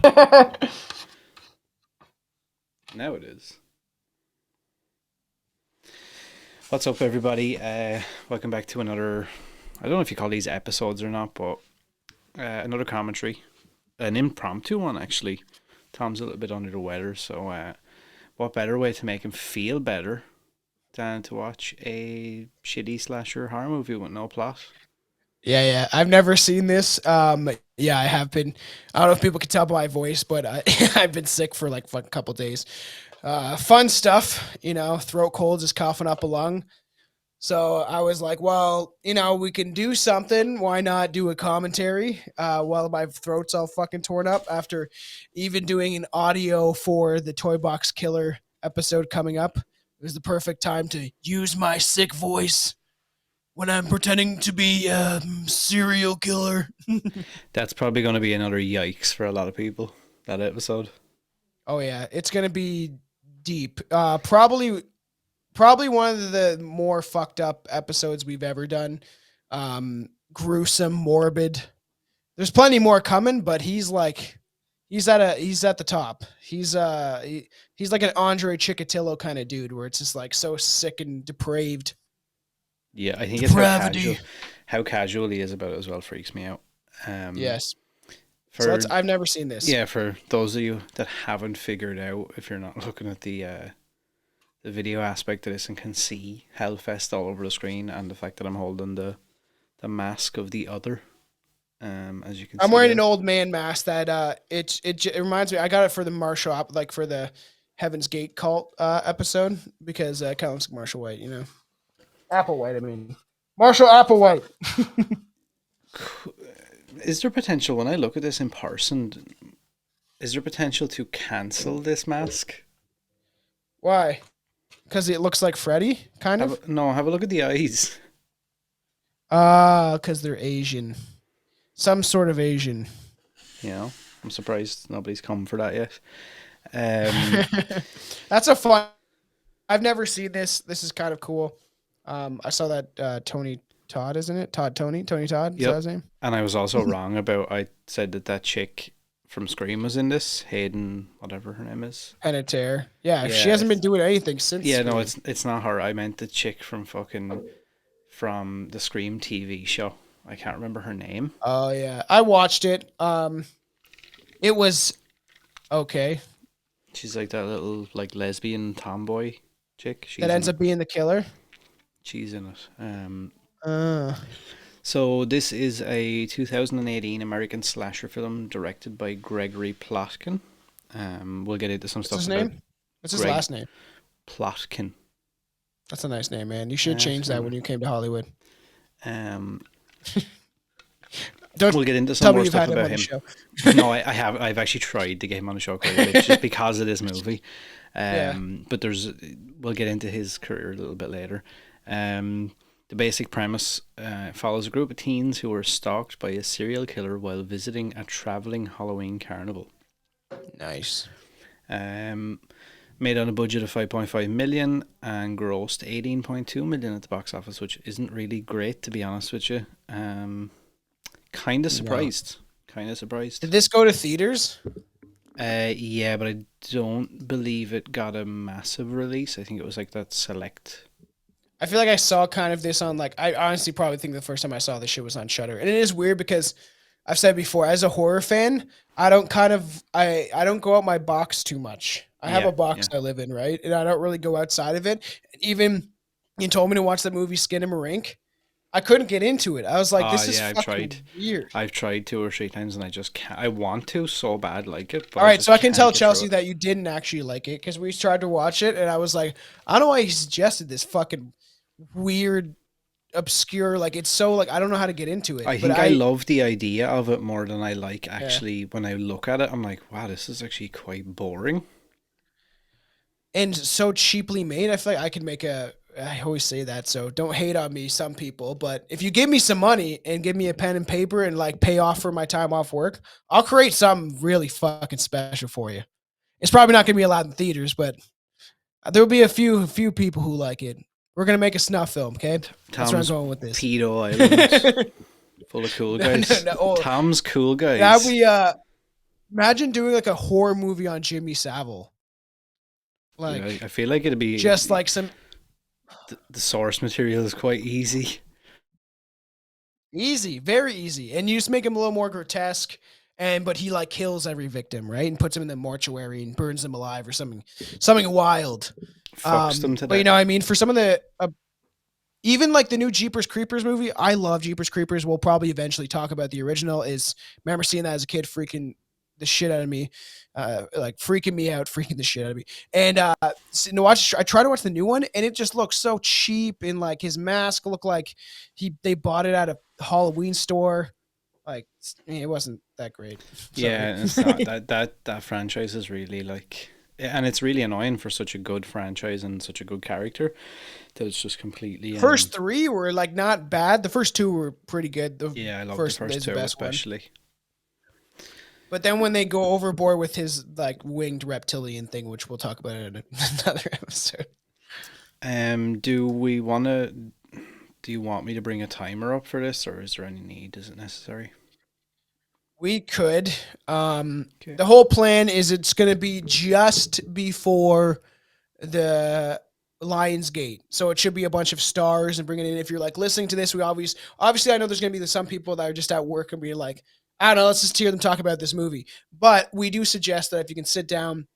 Now it is. What's up, everybody? Welcome back to another. I don't know if you call these episodes or not, but another commentary, an impromptu one actually. Tom's a little bit under the weather, so what better way to make him feel better than to watch a shitty slasher horror movie with no plot? Yeah. I've never seen this. Yeah, I have been. I don't know if people can tell by my voice, but I've been sick for like a couple days. Fun stuff, throat cold, just coughing up a lung. So I was like, well, we can do something. Why not do a commentary while my throat's all fucking torn up after even doing an audio for the Toy Box Killer episode coming up. It was the perfect time to use my sick voice when I'm pretending to be a serial killer. That's probably going to be another yikes for a lot of people. That episode. Oh yeah, it's gonna be deep. Probably one of the more fucked up episodes we've ever done. Gruesome, morbid. There's plenty more coming, but he's at the top. He's like an Andre Chikatilo kind of dude, where it's just like so sick and depraved. Yeah, I think Depravity. it's how casual he is about it as well freaks me out. Yes. For So I've never seen this. Yeah, for those of you that haven't figured out, if you're not looking at the video aspect of this and can see Hellfest all over the screen, and the fact that I'm holding the mask of the other, as you can see. I'm wearing there. an old man mask that it reminds me. I got it for the Marshall like for the Heaven's Gate cult episode because it kind of looks like Marshall White, Applewhite, I mean. Marshall Applewhite. Is there potential when I look at this in person? Is there potential to cancel this mask? Why? Because it looks like Freddy, kind of? Have a look at the eyes. Because they're Asian. Some sort of Asian. I'm surprised nobody's come for that yet. That's a fun. I've never seen this. This is kind of cool. I saw that Tony Todd, isn't it? Tony Todd. Is that his name? And I was also wrong about. I said that chick from Scream was in this. Hayden, whatever her name is. Panettiere. Yeah, she hasn't been doing anything since. Yeah, Scream. no, it's not her. I meant the chick from the Scream TV show. I can't remember her name. Oh yeah, I watched it. It was okay. She's like that little like lesbian tomboy chick. That ends up being the killer. She's in it. So this is a 2018 American slasher film directed by Gregory Plotkin. We'll get into some stuff. What's his name? What's his last name? Plotkin. That's a nice name, man. You should change that when you came to Hollywood. We'll get into some more stuff about him. No, I've actually tried to get him on the show quite a bit just because of this movie. But we'll get into his career a little bit later. The basic premise follows a group of teens who are stalked by a serial killer while visiting a traveling Halloween carnival. Nice. Made on a budget of 5.5 million and grossed 18.2 million at the box office, which isn't really great, to be honest with you. Kind of surprised. Did this go to theaters? Yeah, but I don't believe it got a massive release. I think it was like that select. I feel like I saw kind of this on I honestly probably think the first time I saw this shit was on Shudder. And it is weird because I've said before, as a horror fan, I don't go out my box too much. I have a box I live in, right? And I don't really go outside of it. Even you told me to watch the movie Skin and Marink. I couldn't get into it. I was like, this is fucking weird. I've tried 2 or 3 times and I just can't. I want to so bad like it. But all right, so I can tell Chelsea that you didn't actually like it because we tried to watch it and I was like, I don't know why he suggested this fucking weird, obscure, it's so I don't know how to get into it. I think I love the idea of it more than I like actually when I look at it. I'm like, wow, this is actually quite boring. And so cheaply made. I feel like I could make I always say that, so don't hate on me, some people, but if you give me some money and give me a pen and paper and pay off for my time off work, I'll create something really fucking special for you. It's probably not going to be allowed in theaters, but there'll be a few people who like it. We're going to make a snuff film, okay? That's where I'm going with this. Pedo Island. Full of cool guys. Tom's cool guys. Imagine doing like a horror movie on Jimmy Savile. Dude, Like I feel like it'd just be like some the source material is quite easy. easy, very easy. And you just make him a little more grotesque. And but he like kills every victim, right? And puts him in the mortuary and burns them alive or something wild. Fucks them to But you death. know, I mean, for some of the even like the new Jeepers Creepers movie, I love Jeepers Creepers. We'll probably eventually talk about the original. Is remember seeing that as a kid, freaking the shit out of me, like freaking me out, freaking the shit out of me. And I try to watch the new one, and it just looks so cheap. And like his mask looked like they bought it at a Halloween store. Like it wasn't that great. Sorry. Yeah, it's not that franchise is really like, and it's really annoying for such a good franchise and such a good character that it's just completely. First three were like not bad. The first two were pretty good. Yeah, I love the First first is the two best one. especially. But then when they go overboard with his like winged reptilian thing, which we'll talk about in another episode. Do we want to? Do you want me to bring a timer up for this, or is there any need? Is it necessary? We could. Okay. The whole plan is it's going to be just before the Lionsgate, so it should be a bunch of stars and bring it in. If you're like listening to this, we obviously I know there's going to be some people that are just at work and be like, I don't know, let's just hear them talk about this movie. But we do suggest that if you can sit down,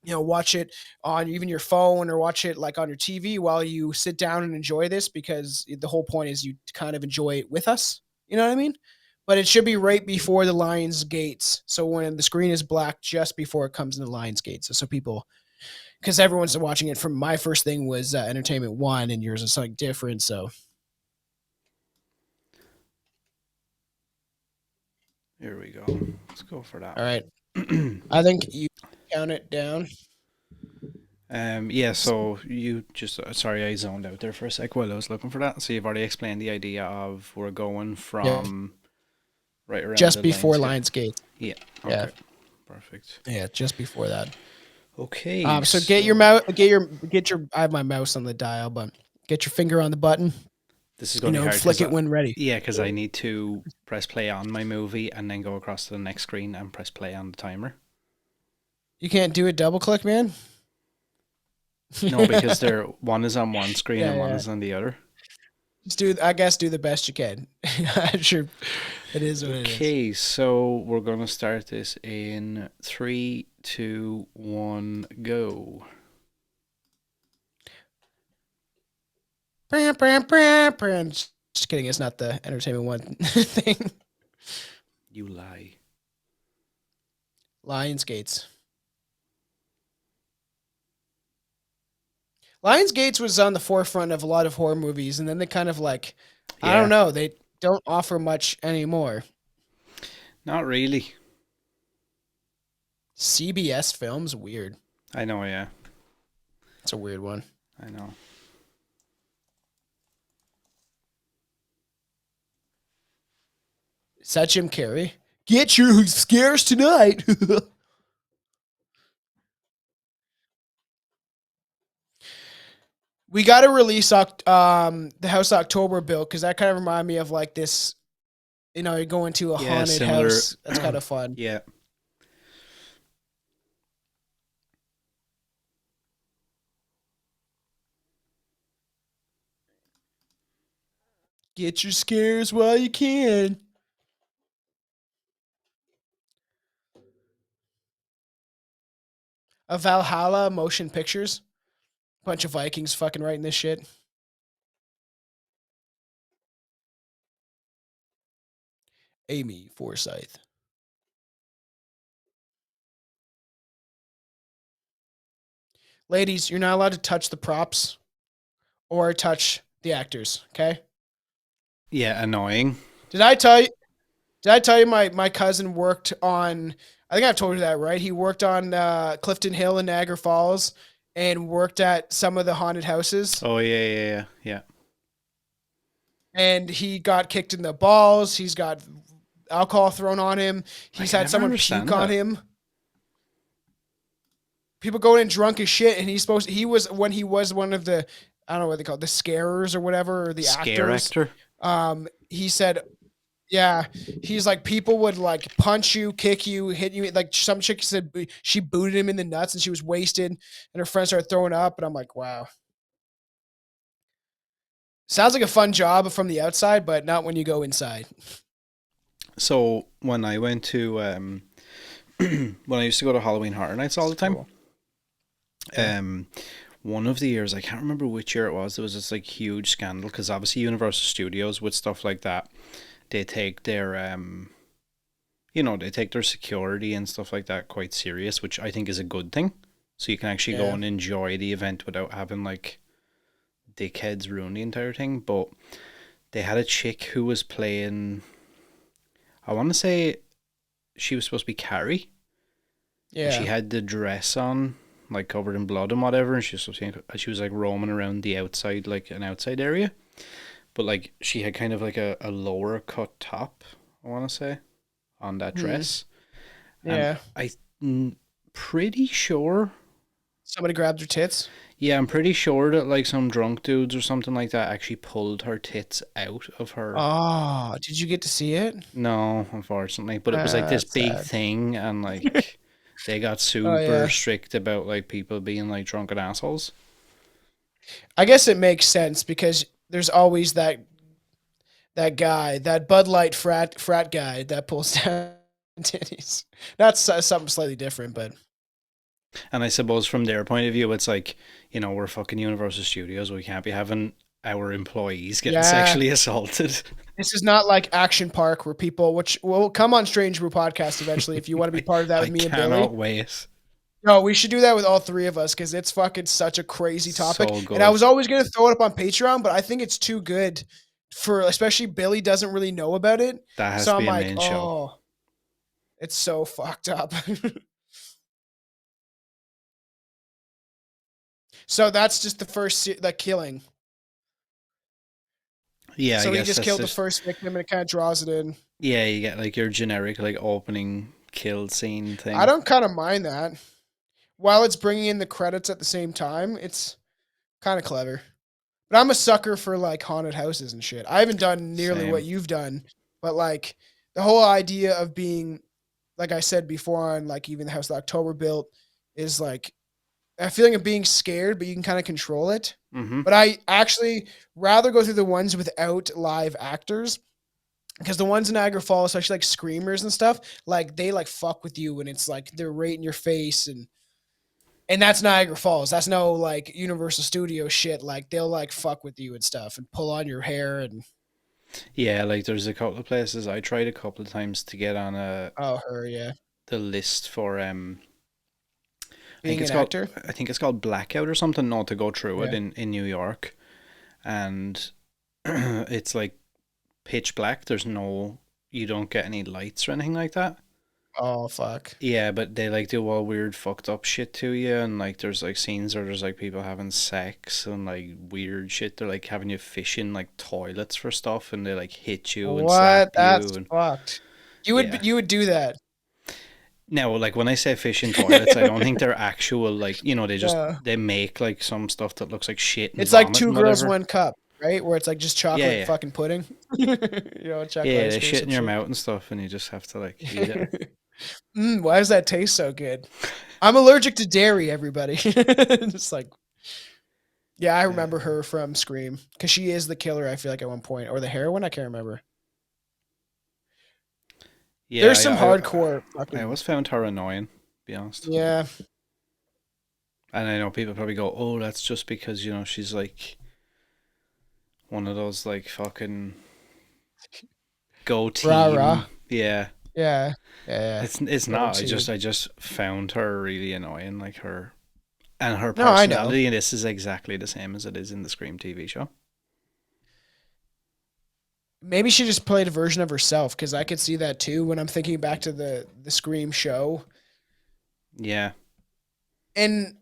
watch it on even your phone or watch it like on your TV while you sit down and enjoy this, because the whole point is you kind of enjoy it with us. You know what I mean? But it should be right before the Lions Gates. So when the screen is black, just before it comes into Lions Gates. So people, because everyone's watching it from my first thing was Entertainment One and yours is something different. So Here we go. Let's go for that. all right. I think you count it down. Yeah, so you just, sorry, I zoned out there for a sec while I was looking for that. So you've already explained the idea of we're going from right around just the before Lionsgate. Lionsgate. Yeah. Okay. Yeah. Perfect. Yeah, just before that. Okay. So get your mouse, get your. I have my mouse on the dial, but get your finger on the button. This is going to be hard. Flick it when ready. Yeah, because I need to press play on my movie and then go across to the next screen and press play on the timer. You can't do a double click, man. No, because one is on one screen and one is on the other. Just do the best you can. I'm sure it is what it is. Okay, so we're gonna start this in 3, 2, 1, go. Just kidding, it's not the Entertainment One thing. You lie. Lionsgates. Lionsgates was on the forefront of a lot of horror movies, and then they kind of like, I don't know, they don't offer much anymore. Not really. CBS Films, weird. I know, yeah. It's a weird one. I know. Is that Jim Carrey? Get your scares tonight. We got to release the House October bill, because that kind of reminded me of like this, you go into a haunted similar house. That's kind of fun. Yeah. Get your scares while you can. A Valhalla Motion Pictures. Bunch of Vikings fucking writing this shit. Amy Forsyth. Ladies, you're not allowed to touch the props or touch the actors, okay? Yeah, annoying. Did I tell you my cousin worked on, I think I've told you that, right? He worked on Clifton Hill in Niagara Falls and worked at some of the haunted houses. Oh, yeah. And he got kicked in the balls. He's got alcohol thrown on him. He's had someone puke on him. People going in drunk as shit, and he was one of the, I don't know what they call it, the scarers or whatever, or the Scare actors. actor. He said Yeah, he's like people would like punch you, kick you, hit you. Like some chick said, she booted him in the nuts and she was wasted, and her friends started throwing up. And I'm like, wow, sounds like a fun job from the outside, but not when you go inside. So when I went to when I used to go to Halloween Horror Nights all the time, Cool. Yeah. one of the years, I can't remember which year it was, there was this like huge scandal because obviously Universal Studios with stuff like that, they take their they take their security and stuff like that quite serious, which I think is a good thing. So you can actually go Yeah. and enjoy the event without having like dickheads ruin the entire thing. But they had a chick who was playing, I want to say she was supposed to be Carrie, and she Yeah. had the dress on, like covered in blood and whatever, and she was like roaming around the outside, like an outside area, but like she had kind of like a lower cut top, I want to say, on that Hmm. dress, and Yeah. I'm pretty sure, Somebody grabbed her tits. yeah, I'm pretty sure that like some drunk dudes or something like that actually pulled her tits out of her. Oh, did you get to see it? No, unfortunately, but it was like this That's big sad. thing, and like they got Oh super yeah. strict about like people being like drunken assholes. I guess it makes sense because there's always that guy, that Bud Light frat guy that pulls down titties. That's something slightly different, but And I suppose from their point of view, it's like, we're fucking Universal Studios. We can't be having our employees getting yeah, sexually assaulted. this is not like Action Park where people, which will come on Strange Brew podcast eventually if you want to be I, part of that I with me and Billy. cannot wait. No, we should do that with all three of us because it's fucking such a crazy topic. So And I good. was always gonna throw it up on Patreon, but I think it's too good for especially Billy doesn't really know about it. That has So to I'm be a like, main show. oh, it's so fucked up. So that's just the first the killing. Yeah, I So he guess just that's killed the just, first victim and it kind of draws it in. yeah, you get like your generic like opening kill scene I thing. don't kind of mind that. While it's bringing in the credits at the same time, it's kind of clever. But I'm a sucker for like haunted houses and shit. I haven't done nearly what Same. you've done, but like the whole idea of being, like I said before, on like even the house that October built is like a feeling of being scared, but you can kind of control it. Mm-hmm. But I actually rather go through the ones without live actors because the ones in Niagara Falls, especially like screamers and stuff, like they like fuck with you and it's like they're right in your face and that's Niagara Falls. That's no like Universal Studio shit. Like they'll like fuck with you and stuff and pull on your hair and Yeah, like there's a couple of places I tried a couple of times to get on oh her yeah the list for being an actor I think it's called Blackout or something, not to go through it yeah in New York, and it's like pitch black. You don't get any lights or anything like that. oh fuck Yeah, but they like do all weird fucked up shit to you, and like there's like scenes where there's like people having sex and like weird shit. They're like having you fish in like toilets for stuff, and they like hit you and what slap you, that's and fucked. yeah. You would do that. Now, like when I say fish in toilets, I don't think they're actual like Yeah. they make like some stuff that looks like shit and It's like vomit two and girls, whatever. one cup, right? Where it's like just Yeah, chocolate yeah, fucking pudding. Chocolate yeah. ice They cream, shit in some your shit. mouth and stuff, and you just have to like eat it. Why does that taste so good? I'm allergic to dairy, everybody. Just like, yeah, I remember Um, her from Scream because she is the killer. I feel like at one point, or the heroine. I can't remember. yeah, There's some hardcore I fucking always found her annoying, to be honest. yeah. And I know people probably go, "Oh, that's just because she's like one of those like fucking go Rah rah. team." Yeah, Yeah. Yeah. it's Go not. team. I just found her really annoying, like her and her No, I know. personality. And this is exactly the same as it is in the Scream TV show. Maybe she just played a version of herself because I could see that too when I'm thinking back to the Scream show. Yeah. And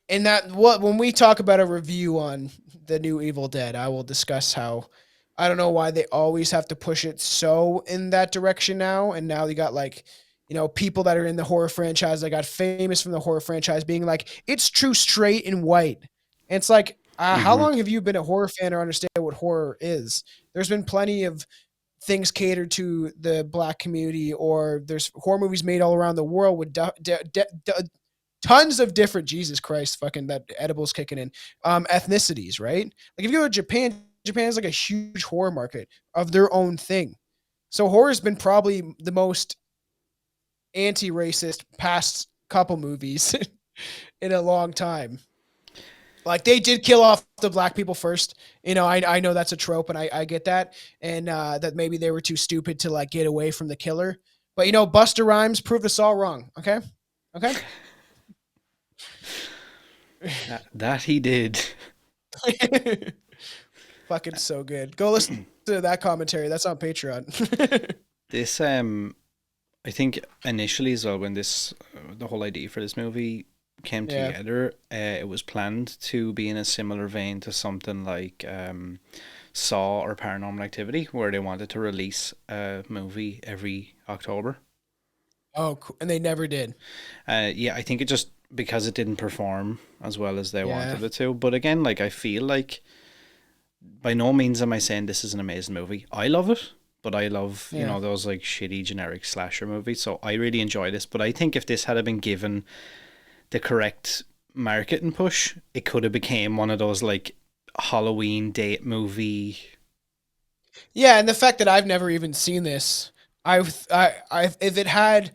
that what when we talk about a review on the new Evil Dead, I will discuss how I don't know why they always have to push it so in that direction now. And now you got like, people that are in the horror franchise that got famous from the horror franchise being like, it's true straight and white. And it's like, how Mm-hmm. long have you been a horror fan or understand what horror is? There's been plenty of things catered to the black community, or there's horror movies made all around the world with tons of different, Jesus Christ, fucking that edibles kicking in, ethnicities, right? Like if you go to Japan, Japan is like a huge horror market of their own thing. So horror's been probably the most anti-racist past couple movies in a long time. Like they did kill off the black people first. I know that's a trope, and I get that, and that maybe they were too stupid to like get away from the killer. But Buster Rhymes proved us all wrong. Okay, okay. That he did. Fucking so good. Go listen to that commentary. That's on Patreon. This I think initially as well, when the whole idea for this movie came together, it was planned to be in a similar vein to something like Saw or Paranormal Activity, where they wanted to release a movie every October. Oh, cool. And they never did. I think it just because it didn't perform as well as they wanted it to. But again, like I feel like by no means am I saying this is an amazing movie. I love it. But I love, those like shitty generic slasher movies. So I really enjoy this. But I think if this had been given the correct marketing push, it could have became one of those like Halloween date movie. Yeah, and the fact that I've never even seen this, if it had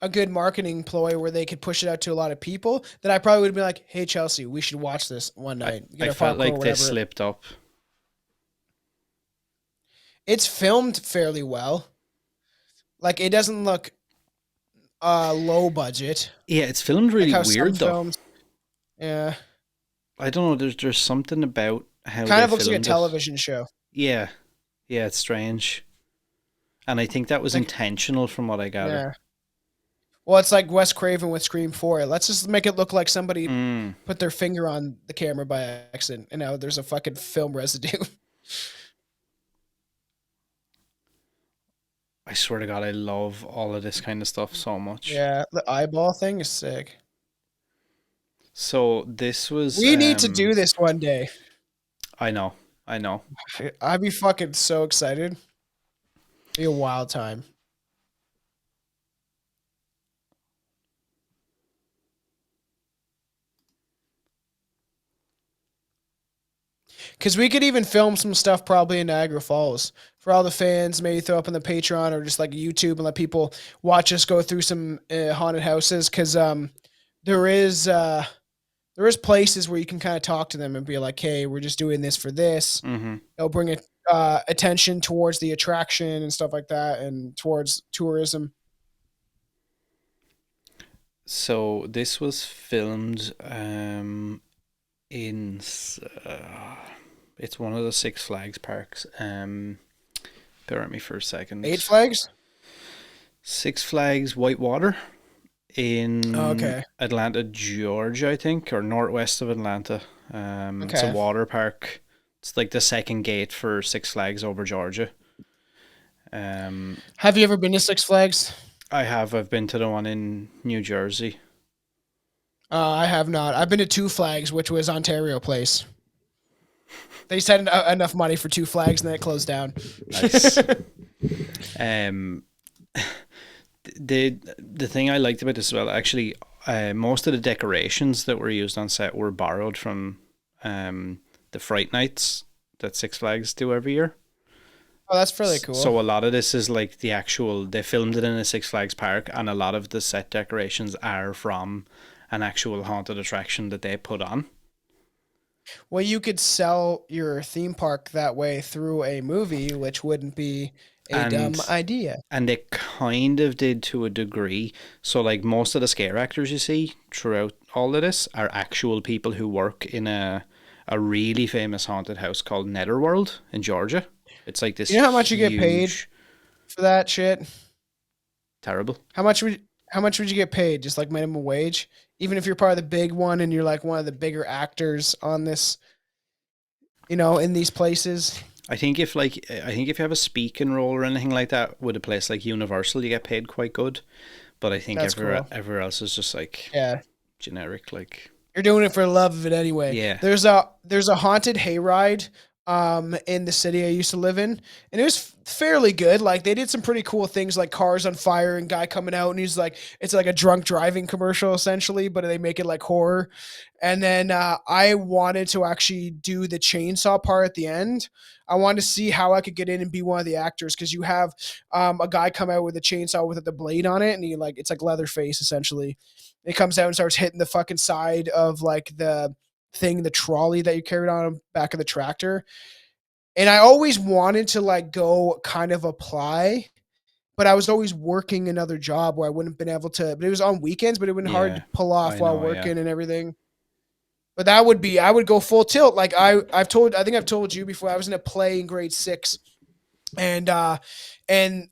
a good marketing ploy where they could push it out to a lot of people, then I probably would have been like, "Hey Chelsea, we should watch this one night." I felt like they slipped up. It's filmed fairly well. Like it doesn't look low budget. Yeah, it's filmed really weird though. Films, yeah. I don't know, there's something about how kind of looks like a television show. Yeah. Yeah, it's strange. And I think that was intentional from what I gather. Yeah. Well, it's like Wes Craven with Scream 4. Let's just make it look like somebody put their finger on the camera by accident, and now there's a fucking film residue. I swear to God, I love all of this kind of stuff so much. Yeah, the eyeball thing is sick. So this was... We need to do this one day. I know. I'd be fucking so excited. It'd be a wild time. Because we could even film some stuff probably in Niagara Falls for all the fans. Maybe throw up on the Patreon or just like YouTube and let people watch us go through some haunted houses. Because there is places where you can kind of talk to them and be like, "Hey, we're just doing this for this." Mm-hmm. It'll bring attention towards the attraction and stuff like that, and towards tourism. So this was filmed in it's one of the Six Flags parks. Bear with me for a second. Eight Flags? Six Flags Whitewater in Atlanta, Georgia, I think, or northwest of Atlanta. It's a water park. It's like the second gate for Six Flags over Georgia. Have you ever been to Six Flags? I have. I've been to the one in New Jersey. I have not. I've been to Two Flags, which was Ontario Place. They said enough money for Two Flags, and then it closed down. Nice. The thing I liked about this as well, actually, most of the decorations that were used on set were borrowed from the Fright Nights that Six Flags do every year. Oh, that's really cool. So a lot of this is like they filmed it in a Six Flags park, and a lot of the set decorations are from an actual haunted attraction that they put on. Well, you could sell your theme park that way through a movie, which wouldn't be a dumb idea. And they kind of did to a degree. So like most of the scare actors you see throughout all of this are actual people who work in a really famous haunted house called Netherworld in Georgia. It's like this. You know how much you get paid for that shit? Terrible. How much would you get paid? Just like minimum wage? Even if you're part of the big one and you're like one of the bigger actors on this, in these places. I think if you have a speaking role or anything like that with a place like Universal, you get paid quite good. But I think everywhere else is just like generic. Like you're doing it for the love of it anyway. Yeah. There's a haunted hayride in the city I used to live in, and it was fairly good. Like they did some pretty cool things, like cars on fire and guy coming out, and he's like, it's like a drunk driving commercial essentially, but they make it like horror. And then I wanted to actually do the chainsaw part at the end. I wanted to see how I could get in and be one of the actors because you have a guy come out with a chainsaw with the blade on it, and he like it's like Leatherface essentially. It comes out and starts hitting the fucking side of like the thing, the trolley that you carried on the back of the tractor. And I always wanted to like go kind of apply, but I was always working another job where I wouldn't have been able to, but it was on weekends, but it would have been hard Yeah, to pull off I while know. Yeah, working and everything. But that would be, I would go full tilt. Like I think I've told you before, I was in a play in grade six, and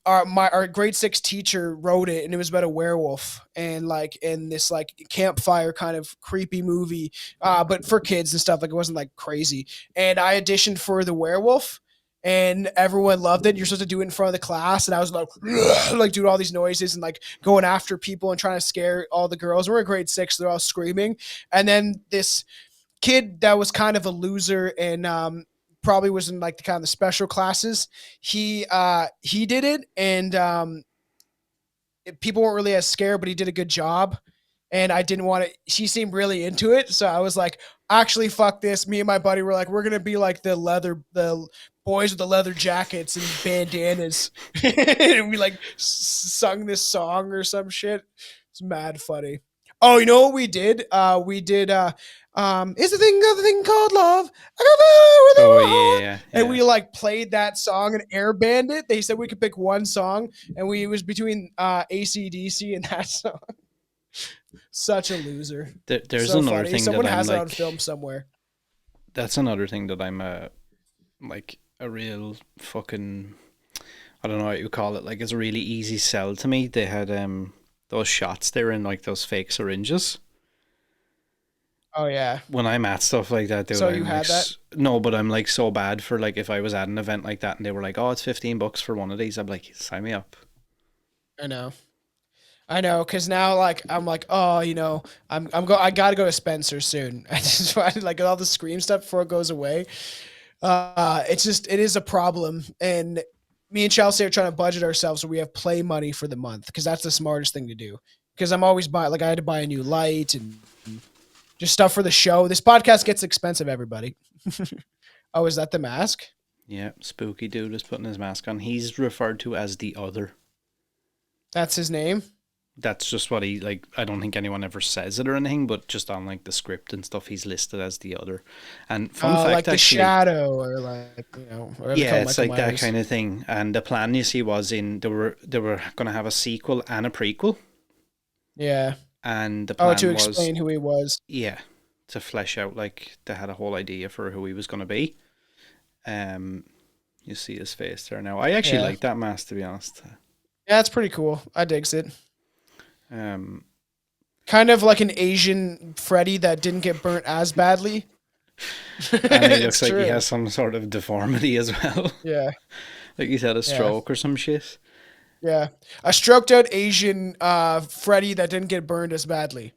our grade six teacher wrote it, and it was about a werewolf and like in this like campfire kind of creepy movie, but for kids and stuff. Like it wasn't like crazy. And I auditioned for the werewolf, and everyone loved it. You're supposed to do it in front of the class, and I was like like doing all these noises and like going after people and trying to scare all the girls. We're in grade six, they're all screaming, and then this kid that was kind of a loser and probably was in like the kind of the special classes. He did it, and people weren't really as scared, but he did a good job. And I didn't want to. She seemed really into it, so I was like, actually, fuck this. Me and my buddy were like, we're gonna be like the boys with the leather jackets and bandanas, and we like sung this song or some shit. It's mad funny. Oh, you know what we did? We did is the thing called love. oh yeah, And yeah. we like played that song and air band it. They said we could pick one song, and it was between AC/DC and that song. Such a loser. There's So another funny. thing that Someone I'm has it on like. film somewhere. That's another thing that I'm like a real fucking, I don't know what you call it. Like it's a really easy sell to me. They had those shots there in like those fake syringes. Oh yeah. When I'm at stuff like that, dude, So you I'm like, had that? no, but I'm like so bad for like if I was at an event like that and they were like, oh, it's $15 for one of these, I'm like, sign me up. I know. I know, cause now like I'm like, oh, I gotta go to Spencer soon. I just find like all the Scream stuff before it goes away. It is a problem, and me and Chelsea are trying to budget ourselves so we have play money for the month because that's the smartest thing to do. Because I'm always buying, like I had to buy a new light and just stuff for the show. This podcast gets expensive, everybody. Oh, is that the mask? Yeah, spooky dude is putting his mask on. He's referred to as the other. That's his name. That's just what he like. I don't think anyone ever says it or anything, but just on like the script and stuff, he's listed as the other. And fun fact, Like the actually, shadow, or like whatever they yeah, call it's Michael like that Myers. kind of thing. And the plan you see was in they were going to have a sequel and a prequel, Yeah. and the Oh, to plan was explain who he was. yeah to flesh out like they had a whole idea for who he was going to be. Um, you see his face there now. I actually Yeah. like that mask to be honest. Yeah, it's pretty cool. I digs it. Um, Kind of like an Asian Freddy that didn't get burnt as badly. and he It's looks like he true. has some sort of deformity as well. Yeah. Like he's had a Yeah. stroke or some shit. Yeah. A stroked out Asian Freddy that didn't get burned as badly.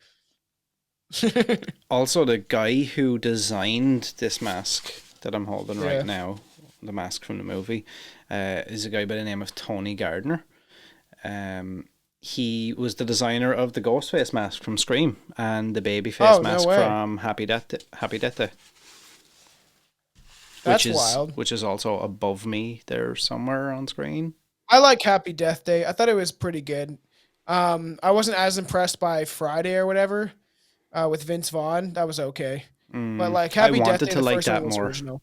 Also, the guy who designed this mask that I'm holding right Yeah. now, the mask from the movie, is a guy by the name of Tony Gardner. He was the designer of the Ghostface mask from Scream and the Babyface Oh, no mask way. from Happy Death Day, That's wild. which is also above me there somewhere on screen. I like Happy Death Day. I thought it was pretty good. I wasn't as impressed by Friday or whatever with Vince Vaughn. That was okay. But like I Happy Death wanted Day, to the like first one that was more. original.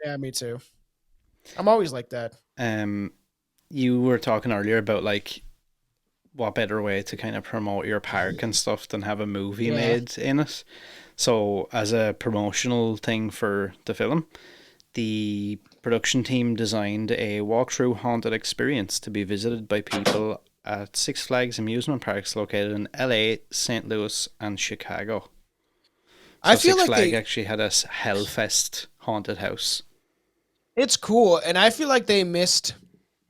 Yeah, me too. I'm always like that. Um, you were talking earlier about like what better way to kind of promote your park and stuff than have a movie Yeah. made in it. So as a promotional thing for the film, the production team designed a walkthrough haunted experience to be visited by people at Six Flags amusement parks located in LA, St. Louis, and Chicago. I So feel Six like Flag actually had a Hellfest haunted house. it's cool, and I feel like they missed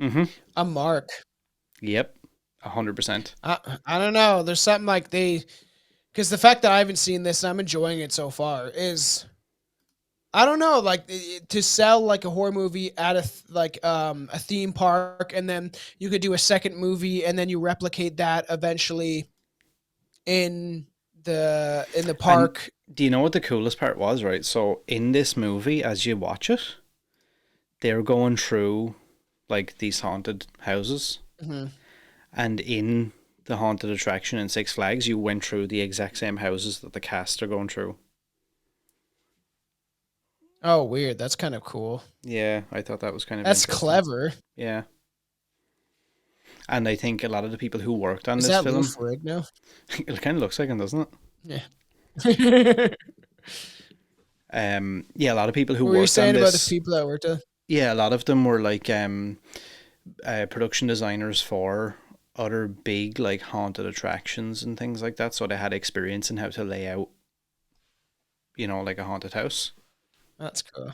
Mm-hmm. a mark. Yep, 100%. I don't know. There's something like because the fact that I haven't seen this and I'm enjoying it so far is I don't know, like to sell like a horror movie at a theme park, and then you could do a second movie, and then you replicate that eventually in the And park. do you know what the coolest part was, right? So in this movie, as you watch it, they're going through like these haunted houses, Mhm. and in the haunted attraction in Six Flags, you went through the exact same houses that the cast are going through. Oh, weird. That's kind of cool. Yeah, I thought that was kind of That's interesting. clever. Yeah. And I think a lot of the people who worked on Is this that Lou film, Ferrigno? it kind of looks like him, doesn't it? Yeah. Yeah, a lot of people who What were you worked on saying about the this, people that worked on? yeah, a lot of them were like production designers for other big like haunted attractions and things like that. So they had experience in how to lay out, like a haunted house. That's cool.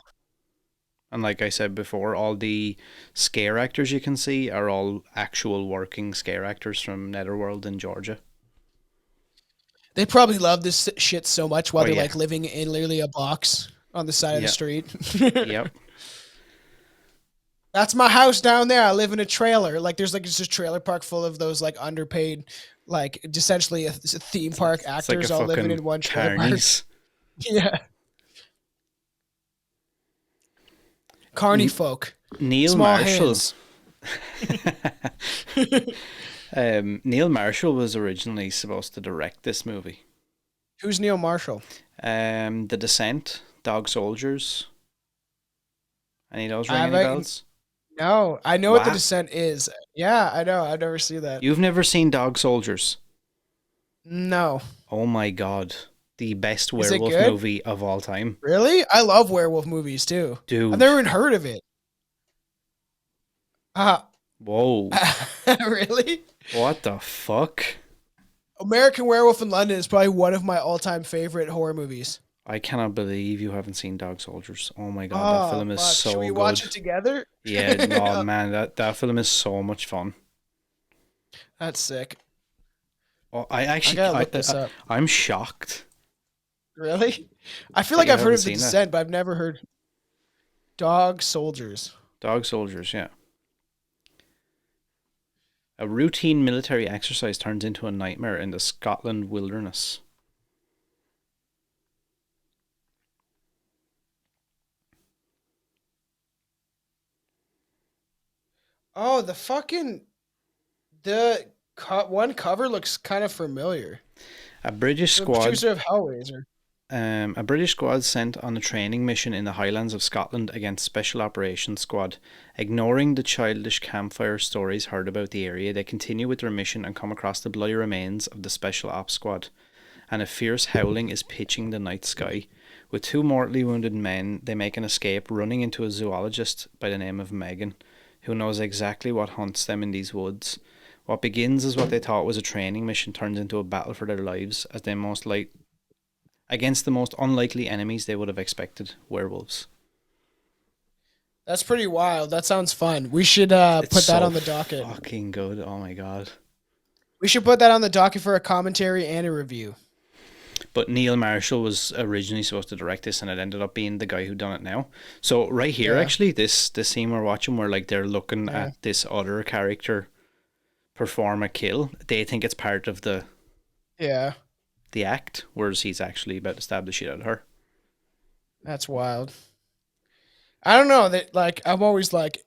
And like I said before, all the scare actors you can see are all actual working scare actors from Netherworld in Georgia. They probably love this shit so much while Oh they're yeah, like living in literally a box on the side of the yeah, street. yep. That's my house down there. I live in a trailer. Like there's like just a trailer park full of those like underpaid, like essentially a theme park It's like a actors all living fucking in one trailer park. carnies. Yeah. Carny folk. Neil Small Marshall. hands. Neil Marshall was originally supposed to direct this movie. Who's Neil Marshall? The Descent, Dog Soldiers. Any of those ring I any like bells? no. I know what the Wow. descent is. Yeah, I know. I've never seen that. You've never seen Dog Soldiers? No. Oh my god. The best Is it werewolf good? movie of all time. Really? I love werewolf movies too. I've Dude. never even heard of it. Uh, Whoa. really? What the fuck? American Werewolf in London is probably one of my all-time favorite horror movies. I cannot believe you haven't seen Dog Soldiers. Oh my god, that Oh, film is fuck. Should so we watch good. it together? Yeah, oh man, that film is so much fun. That's sick. Oh, I I actually, gotta look this up. I'm shocked Really? I feel that like you I've heard haven't of The seen that. Descent, but I've never heard Dog Soldiers. Dog Soldiers, yeah. A routine military exercise turns into a nightmare in the Scotland wilderness. Oh, the one cover looks kind of familiar. A British The squad producer of Hellraiser. A British squad sent on a training mission in the Highlands of Scotland against Special Operations Squad. Ignoring the childish campfire stories heard about the area, they continue with their mission and come across the bloody remains of the Special Ops Squad. And a fierce howling is pitching the night sky. With two mortally wounded men, they make an escape, running into a zoologist by the name of Megan, who knows exactly what haunts them in these woods. What begins as what they thought was a training mission turns into a battle for their lives as they against the most unlikely enemies they would have expected, werewolves. That's pretty wild. That sounds fun. We should It's put that so on the docket. fucking good. Oh my god. We should put that on the docket for a commentary and a review. But Neil Marshall was originally supposed to direct this, and it ended up being the guy who done it now. So right here, Yeah. actually, this scene we're watching, where like they're looking at this other character perform a kill, they think it's part of Yeah. the act, whereas he's actually about to stab the shit out of her. That's wild. I don't know that like I'm always like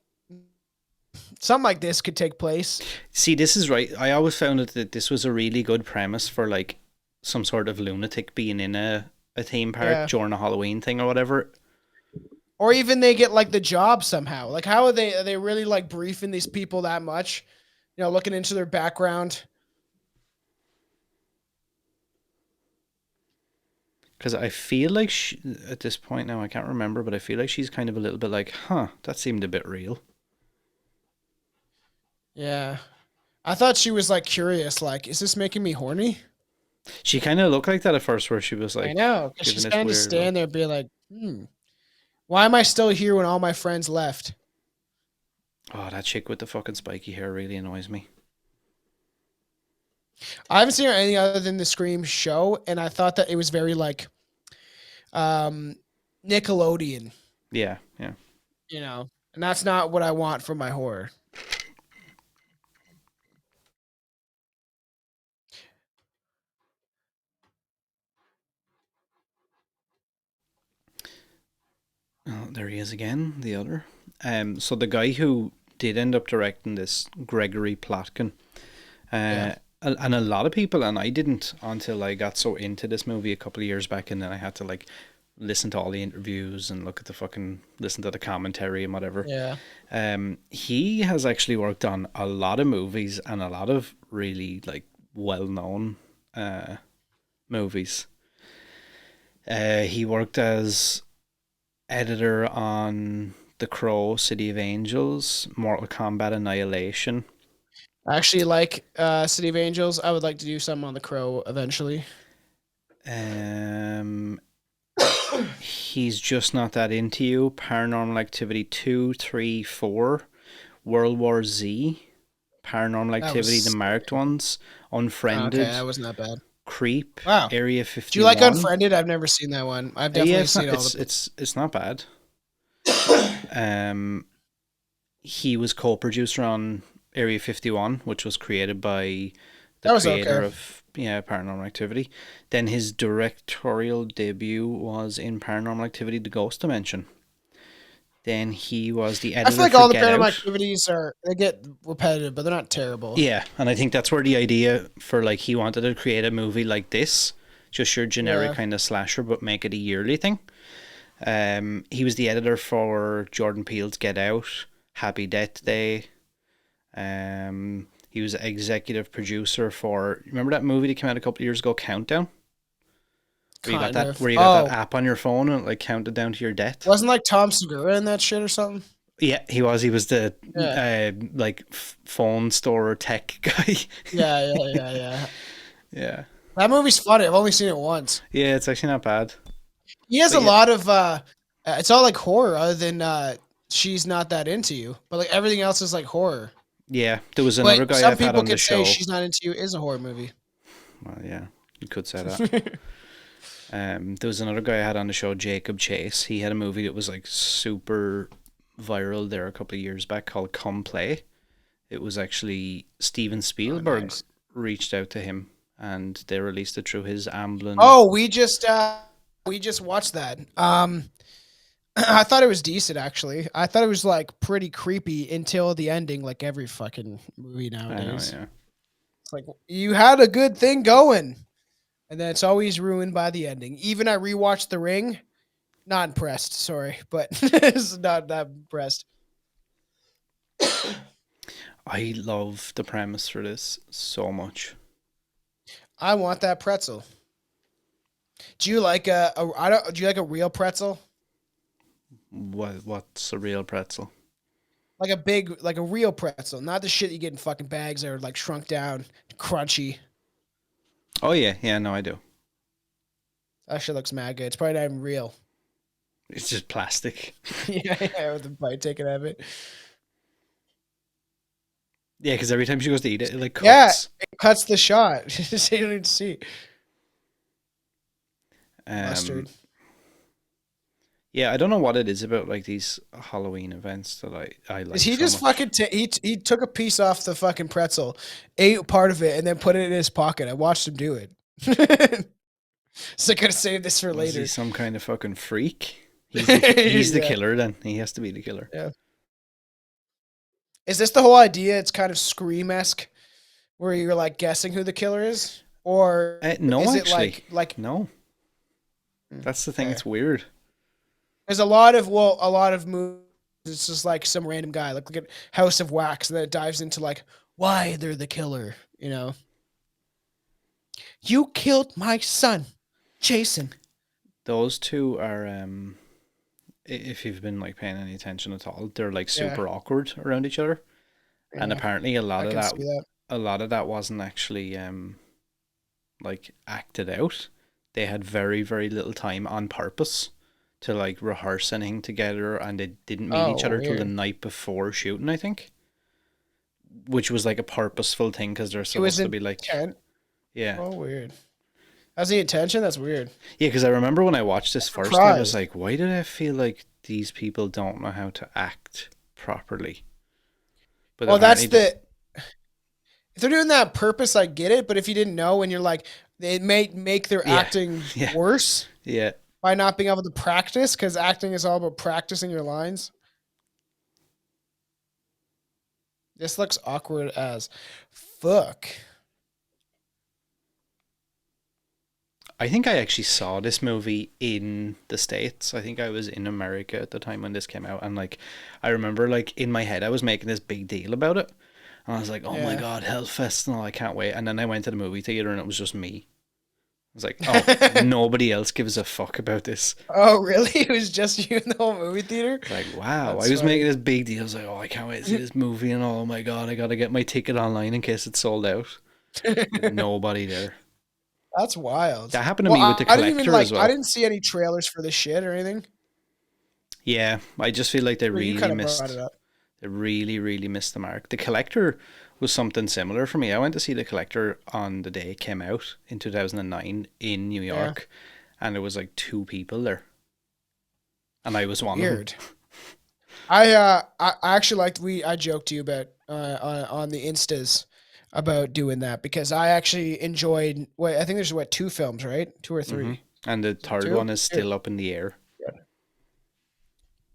something like this could take place. See, this is right. I always found that this was a really good premise for like some sort of lunatic being in a theme park during a Halloween thing or whatever. Or even they get like the job somehow. Like how are they really like briefing these people that much? You know, looking into their background. Because I feel like at this point now, I can't remember, but I feel like she's kind of a little bit like, huh, that seemed a bit real. Yeah. I thought she was like curious, like, is this making me horny? She kind of looked like that at first, where she was like, I know. Because giving she's this kind of weird just standing look. there being like, why am I still here when all my friends left? Oh, that chick with the fucking spiky hair really annoys me. I haven't seen her anything other than the Scream show, and I thought that it was very like Nickelodeon. Yeah, yeah. You know, and that's not what I want from my horror. Oh, there he is again, the other. So the guy who did end up directing this, Gregory Plotkin, Yeah. And a lot of people, and I didn't until I got so into this movie a couple of years back, and then I had to like listen to all the interviews and look at the fucking listen to the commentary and whatever. Yeah. He has actually worked on a lot of movies and a lot of really like well known movies. He worked as editor on The Crow, City of Angels, Mortal Kombat Annihilation. I actually like City of Angels. I would like to do something on The Crow eventually. He's just not that into you. Paranormal Activity 2, 3, 4, World War Z, Paranormal Activity, the marked ones, Unfriended. Okay, that wasn't that bad. Creep. Wow. Area 51. Do you like Unfriended? I've never seen that one. I've definitely seen all the. It's not bad. He was co-producer on Area 51, which was created by the creator of Paranormal Activity. Then his directorial debut was in Paranormal Activity: The Ghost Dimension. Then he was the editor. I feel like all the Paranormal Activities they get repetitive, but they're not terrible. Yeah, and I think that's where the idea for like he wanted to create a movie like this, just your generic kind of slasher, but make it a yearly thing. He was the editor for Jordan Peele's Get Out, Happy Death Day. He was executive producer for, remember that movie that came out a couple of years ago, Countdown? Where you got that app on your phone and it like counted down to your death. Wasn't like Tom Segura in that shit or something? Yeah, he was. He was the phone store tech guy. Yeah. Yeah. That movie's funny. I've only seen it once. Yeah, it's actually not bad. He has a lot of it's all like horror other than She's Not That Into You. But like everything else is like horror. Yeah. There was another guy I've had on the show. Some people could say She's Not Into You is a horror movie. Well, yeah, you could say that. There was another guy I had on the show, Jacob Chase. He had a movie that was like super viral there a couple of years back called Come Play. It was actually Steven Spielberg reached out to him and they released it through his Amblin. Oh, we just watched that. I thought it was decent actually. I thought it was like pretty creepy until the ending, like every fucking movie nowadays. I know, yeah. It's like you had a good thing going. And then it's always ruined by the ending. Even I rewatched The Ring. Not impressed, sorry. But it's not that impressed. I love the premise for this so much. I want that pretzel. Do you like do you like a real pretzel? What's a real pretzel? Like a real pretzel. Not the shit you get in fucking bags that are like shrunk down, crunchy. Oh, yeah, no, I do. That shit looks mad good. It's probably not even real. It's just plastic. yeah, with the bite taken out of it. Yeah, because every time she goes to eat it, it like cuts. Yeah, it cuts the shot. So you don't even see. Mustard. Yeah, I don't know what it is about like these Halloween events that I like. He just fucking he took a piece off the fucking pretzel, ate part of it, and then put it in his pocket. I watched him do it. So I could have saved this for later. Is he some kind of fucking freak? He's the killer then. He has to be the killer. Yeah. Is this the whole idea? It's kind of Scream-esque, where you're like guessing who the killer is, or no, is actually, it like no. That's the thing. It's weird. There's a lot of movies. It's just like some random guy. Like look at House of Wax, and then it dives into like why they're the killer. You know, you killed my son, Jason. Those two are, if you've been like paying any attention at all, they're like super awkward around each other, and apparently a lot of that wasn't actually like acted out. They had very, very little time on purpose to like rehearse anything together, and they didn't meet each other till the night before shooting, I think, which was like a purposeful thing because they're supposed to be like tent. Yeah. Oh, weird. That's the intention. That's weird. Yeah, because I remember when I watched this first, I was Surprised. like, why did I feel like these people don't know how to act properly? But Well, apparently, that's the if they're doing that on purpose, I get it. But if you didn't know and you're like, it may make their yeah, acting yeah, worse yeah. by not being able to practice, because acting is all about practicing your lines. This looks awkward as fuck. I think I actually saw this movie in the States. I think I was in America at the time when this came out, and like, I remember like in my head, I was making this big deal about it, and I was like, "Oh my Yeah. god, Hellfest! No, I can't wait!" And then I went to the movie theater, and it was just me. I was like, "Oh, nobody else gives a fuck about this." Oh, really? It was just you in the whole movie theater? Like, wow, I That's was making funny. this big deal. I was like, "Oh, I can't wait to see this movie," and oh my god, I gotta get my ticket online in case it's sold out. Nobody there. That's wild. That happened to Well, me with the I didn't even collector as I well. didn't see any trailers for this shit or anything. Yeah, I just feel like they Well, you really kind of brought it missed. up. They really, really missed the mark. The collector was something similar for me. I went to see the collector on the day it came out in 2009 in New Yeah. York, and there was like two people there, and I was one of them. Weird. I actually liked I joked to you about on the instas about doing that because I actually enjoyed wait, I think there's what, two films, right? Two or Hmm. three. And the Is it third two? one is Two. still up in the air.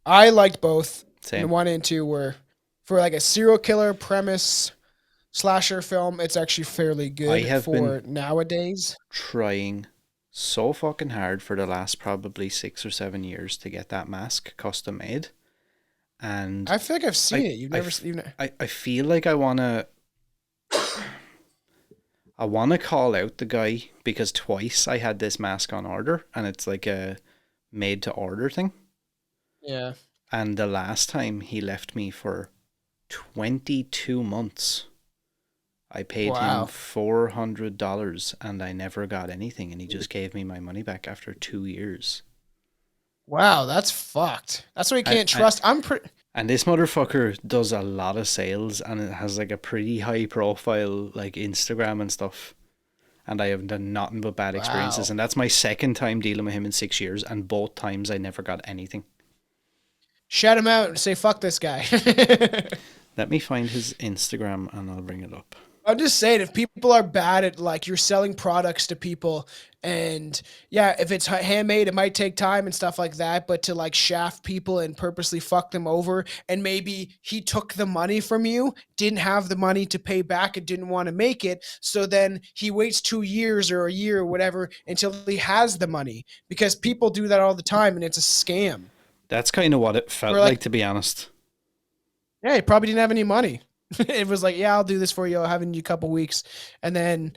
I liked both. And Same. one and two were for like a serial killer premise slasher film, it's actually fairly I good have been for nowadays. trying so fucking hard for the last probably 6 or 7 years to get that mask custom made, and I feel like I've seen I, it. You've I, never seen it. I feel like I wanna call out the guy because twice I had this mask on order and it's like a made to order thing. Yeah. And the last time he left me for 22 months. I paid him Wow. $400 and I never got anything and he just gave me my money back after 2 years. Wow, that's fucked. That's why you I, can't I, trust. I'm pretty. and this motherfucker does a lot of sales and it has like a pretty high profile like Instagram and stuff. And I have done nothing but bad experiences. Wow. And that's my second time dealing with him in 6 years. And both times I never got anything. Shout him out and say fuck this guy. Let me find his Instagram and I'll bring it up. I'm just saying, if people are bad at like you're selling products to people, and yeah, if it's handmade, it might take time and stuff like that. But to like shaft people and purposely fuck them over, and maybe he took the money from you, didn't have the money to pay back, and didn't want to make it. So then he waits 2 years or a year or whatever until he has the money because people do that all the time, and it's a scam. That's kind of what it felt We're like, like, to be honest. yeah, he probably didn't have any money. It was like, yeah, I'll do this for you. I'll have it in you a couple weeks. And then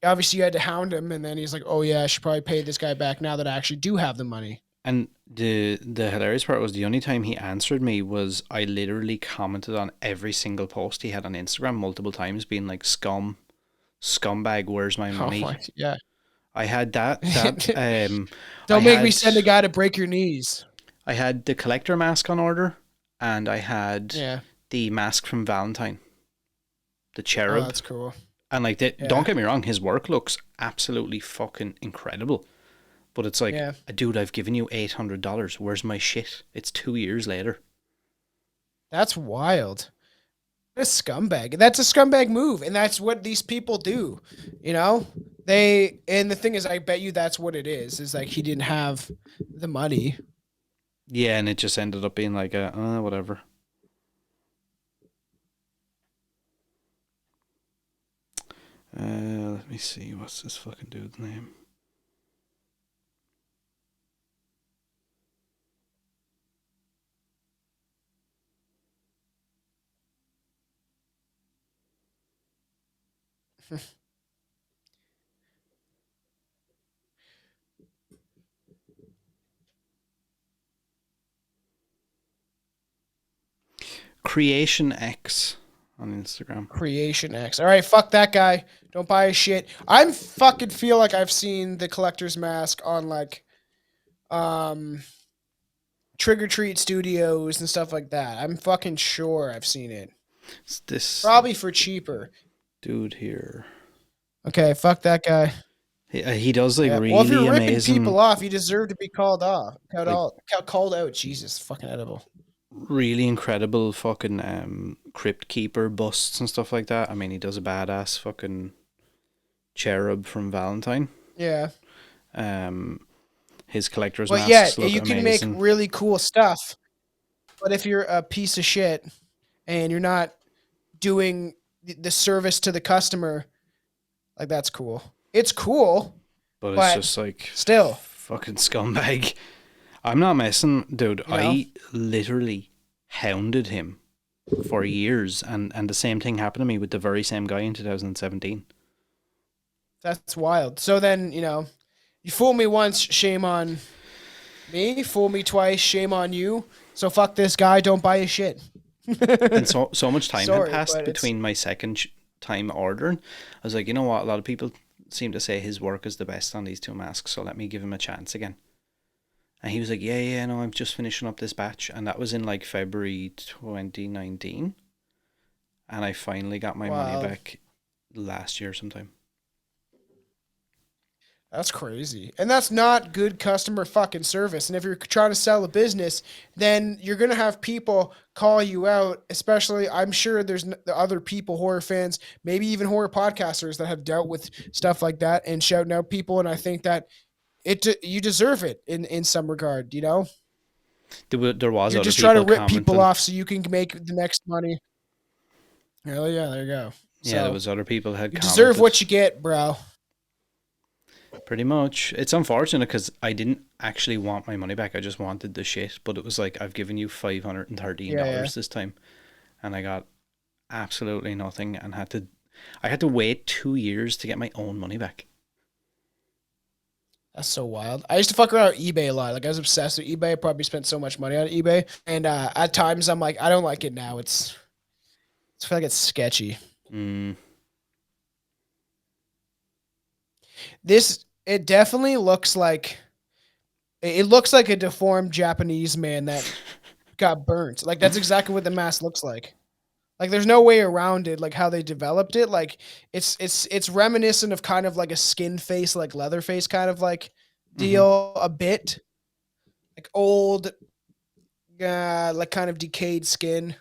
obviously you had to hound him. And then he's like, oh, yeah, I should probably pay this guy back now that I actually do have the money. And the hilarious part was the only time he answered me was I literally commented on every single post he had on Instagram multiple times, being like, scumbag, where's my Oh, money? my, yeah. I had that I Don't make me had send a guy to break your knees. I had the collector mask on order, and I had Yeah. the mask from Valentine, the Oh, cherub. that's cool. And like, don't Yeah. get me wrong, his work looks absolutely fucking incredible. But it's like, Yeah. dude, I've given you $800. Where's my shit? It's 2 years later. That's wild. What a scumbag. That's a scumbag move. And that's what these people do. You know? And the thing is, I bet you that's what it is like he didn't have the money. Yeah, and it just ended up being like whatever. Let me see. What's this fucking dude's name? Creation X on Instagram. Creation X. All right, fuck that guy. Don't buy his shit. I fucking feel like I've seen the collector's mask on like um Trick or Treat Studios and stuff like that. I'm fucking sure I've seen it. It's this Probably for cheaper. dude here. Okay, fuck that guy. He does like Yeah. Well, if really you're ripping amazing, people off, you deserve to be called off. Called out. Jesus, fucking edible. really incredible fucking crypt keeper busts and stuff like that. I mean, he does a badass fucking cherub from Valentine. Yeah. His collector's But yeah, masks look you can make amazing. really cool stuff. But if you're a piece of shit and you're not doing the service to the customer, like that's cool. It's cool, But it's but just like still, fucking scumbag. I'm not messing, dude. you know, I literally hounded him for years, and the same thing happened to me with the very same guy in 2017. that's wild. So then, you fool me once, shame on me. Fool me twice, shame on you. So fuck this guy. Don't buy his shit. And so much time had Sorry, passed but between my second time ordering. I was like, you know what? A lot of people seem to say his work is the best on these two masks, so let me give him a chance again. And he was like, yeah, no, I'm just finishing up this batch. And that was in like February 2019. And I finally got my money wow, back last year sometime. that's crazy. And that's not good customer fucking service. And if you're trying to sell a business, then you're going to have people call you out, especially I'm sure there's other people, horror fans, maybe even horror podcasters that have dealt with stuff like that and shouting out people. And I think that you deserve it in some regard, There was You're other just trying to people rip people commenting. off so you can make the next money. Hell yeah, there you go. Yeah, there So was other people had you deserve commented. what you get, bro. Pretty much. It's unfortunate because I didn't actually want my money back. I just wanted the shit. But it was like, I've given you $513 Yeah. this time. And I got absolutely nothing and I had to wait 2 years to get my own money back. That's so wild. I used to fuck around with eBay a lot. Like I was obsessed with eBay. I probably spent so much money on eBay. And at times I'm like, I don't like it now. I feel like it's sketchy. Mm. It definitely looks like a deformed Japanese man that got burnt. Like that's exactly what the mask looks like. Like there's no way around it, like how they developed it. Like it's reminiscent of kind of like a skin face, like leather face kind of like Mm-hmm. deal a bit. Like old like kind of decayed skin.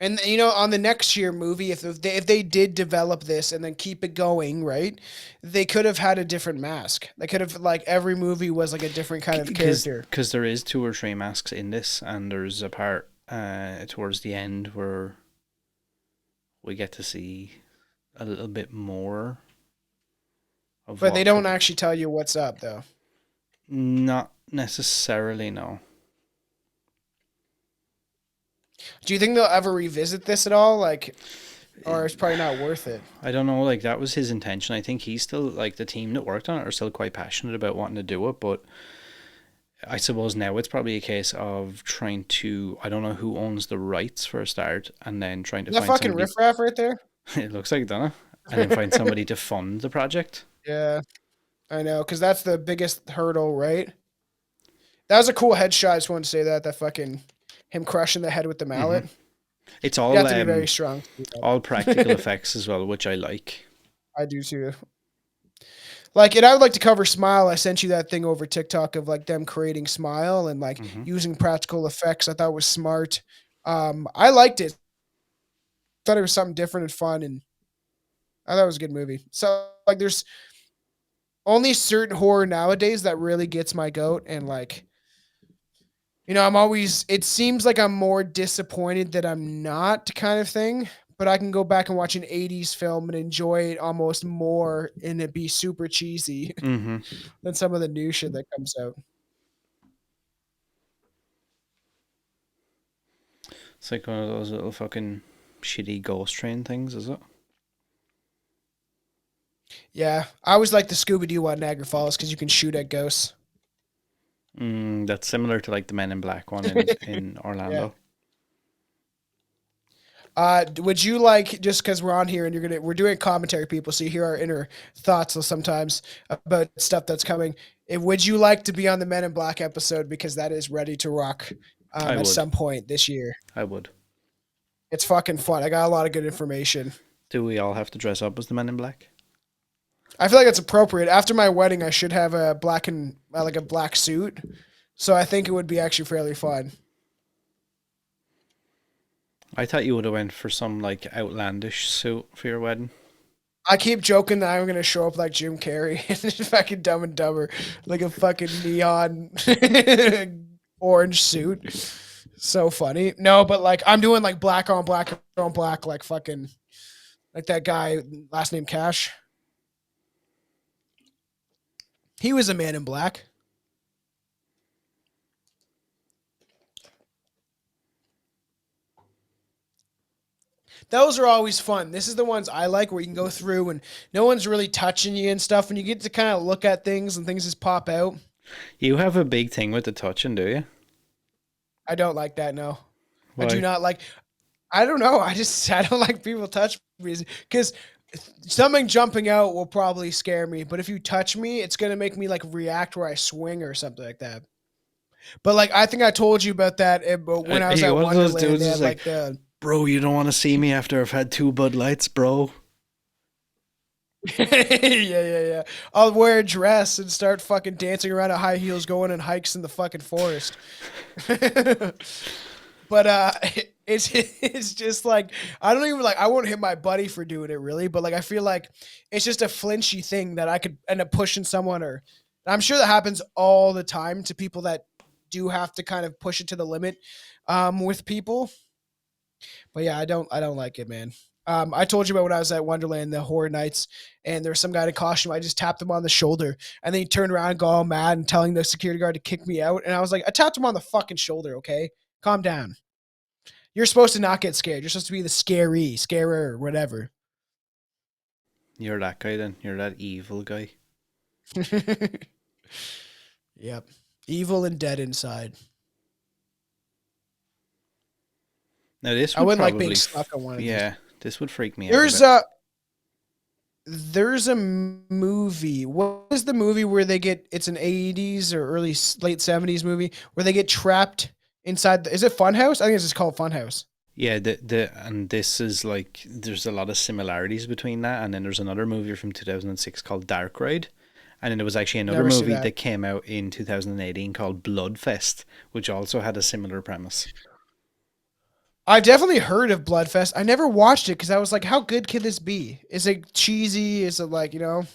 And on the next year movie, if they did develop this and then keep it going, right? They could have had a different mask. They could have like every movie was like a different kind of character. Because there is 2 or 3 masks in this, and there's a part towards the end where we get to see a little bit more of But what they don't could. actually tell you what's up though. Not necessarily, no. Do you think they'll ever revisit this at all? Like, or it's probably not worth it. I don't know, like that was his intention. I think he's still, like, the team that worked on it are still quite passionate about wanting to do it, but I suppose now it's probably a case of trying to, I don't know who owns the rights for a start, and then trying to Is that find fucking somebody. riffraff right there? It looks like, don't it? And then find somebody to fund the project. Yeah, I know, because that's the biggest hurdle, right? That was a cool headshot. I just wanted to say that fucking him crushing the head with the Hmm. mallet. It's You have to be very strong. all practical effects as well, which I like. I do too. Like, and I would like to cover Smile. I sent you that thing over TikTok of like them creating Smile and like Hmm. using practical effects. I thought was smart. I liked it. Thought it was something different and fun, and I thought it was a good movie. So like, there's only certain horror nowadays that really gets my goat, and like, it seems like I'm more disappointed that I'm not kind of thing, but I can go back and watch an 80s film and enjoy it almost more and it be super cheesy Hmm. than some of the new shit that comes out. It's like one of those little fucking shitty ghost train things, is it? Yeah, I always like the Scooby Doo on Niagara Falls because you can shoot at ghosts. That's similar to like the Men in Black one in Yeah. Orlando. Would you like, just because we're on here and we're doing commentary, people, so you hear our inner thoughts sometimes about stuff that's coming. Would you like to be on the Men in Black episode because that is ready to rock I at would. some point this year? I would. It's fucking fun. I got a lot of good information. Do we all have to dress up as the Men in Black? I feel like it's appropriate. After my wedding, I should have a black and like a black suit. So I think it would be actually fairly fun. I thought you would have went for some like outlandish suit for your wedding. I keep joking that I'm gonna show up like Jim Carrey in fucking Dumb and Dumber, like a fucking neon orange suit. So funny. No, but like I'm doing like black on black on black, like fucking like that guy, last name Cash. He was a Man in Black. Those are always fun. This is the ones I like where you can go through and no one's really touching you and stuff, and you get to kind of look at things and things just pop out. You have a big thing with the touching, do you? I don't like that. No, Why? I do not like. I don't know. I don't like people touch me because something jumping out will probably scare me. But if you touch me, it's gonna make me like react where I swing or something like that. But like I think I told you about that when I was at Wonderland. They had like the. Bro, you don't want to see me after I've had 2 Bud Lights, bro. Yeah. I'll wear a dress and start fucking dancing around at high heels, going on hikes in the fucking forest. But it's just like I don't even like I won't hit my buddy for doing it really, but like I feel like it's just a flinchy thing that I could end up pushing someone or I'm sure that happens all the time to people that do have to kind of push it to the limit with people. But yeah, I don't like it, man. I told you about when I was at Wonderland, the Horror Nights, and there was some guy in a costume. I just tapped him on the shoulder, and then he turned around and got all mad and telling the security guard to kick me out. And I was like, I tapped him on the fucking shoulder, okay? Calm down. You're supposed to not get scared. You're supposed to be the scarer, whatever. You're that guy then. You're that evil guy. Yep. Evil and dead inside. Now this would I wouldn't probably, like being stuck on one of these. Yeah, this would freak me out. There's a movie. What is the movie where they get? It's an 80s or late 70s movie where they get trapped inside. Is it Funhouse? I think it's just called Funhouse. Yeah, and this is like there's a lot of similarities between that, and then there's another movie from 2006 called Dark Ride, and then there was actually another movie that came out in 2018 called Bloodfest, which also had a similar premise. I've definitely heard of Bloodfest. I never watched it because I was like, how good can this be? Is it cheesy? Is it like, But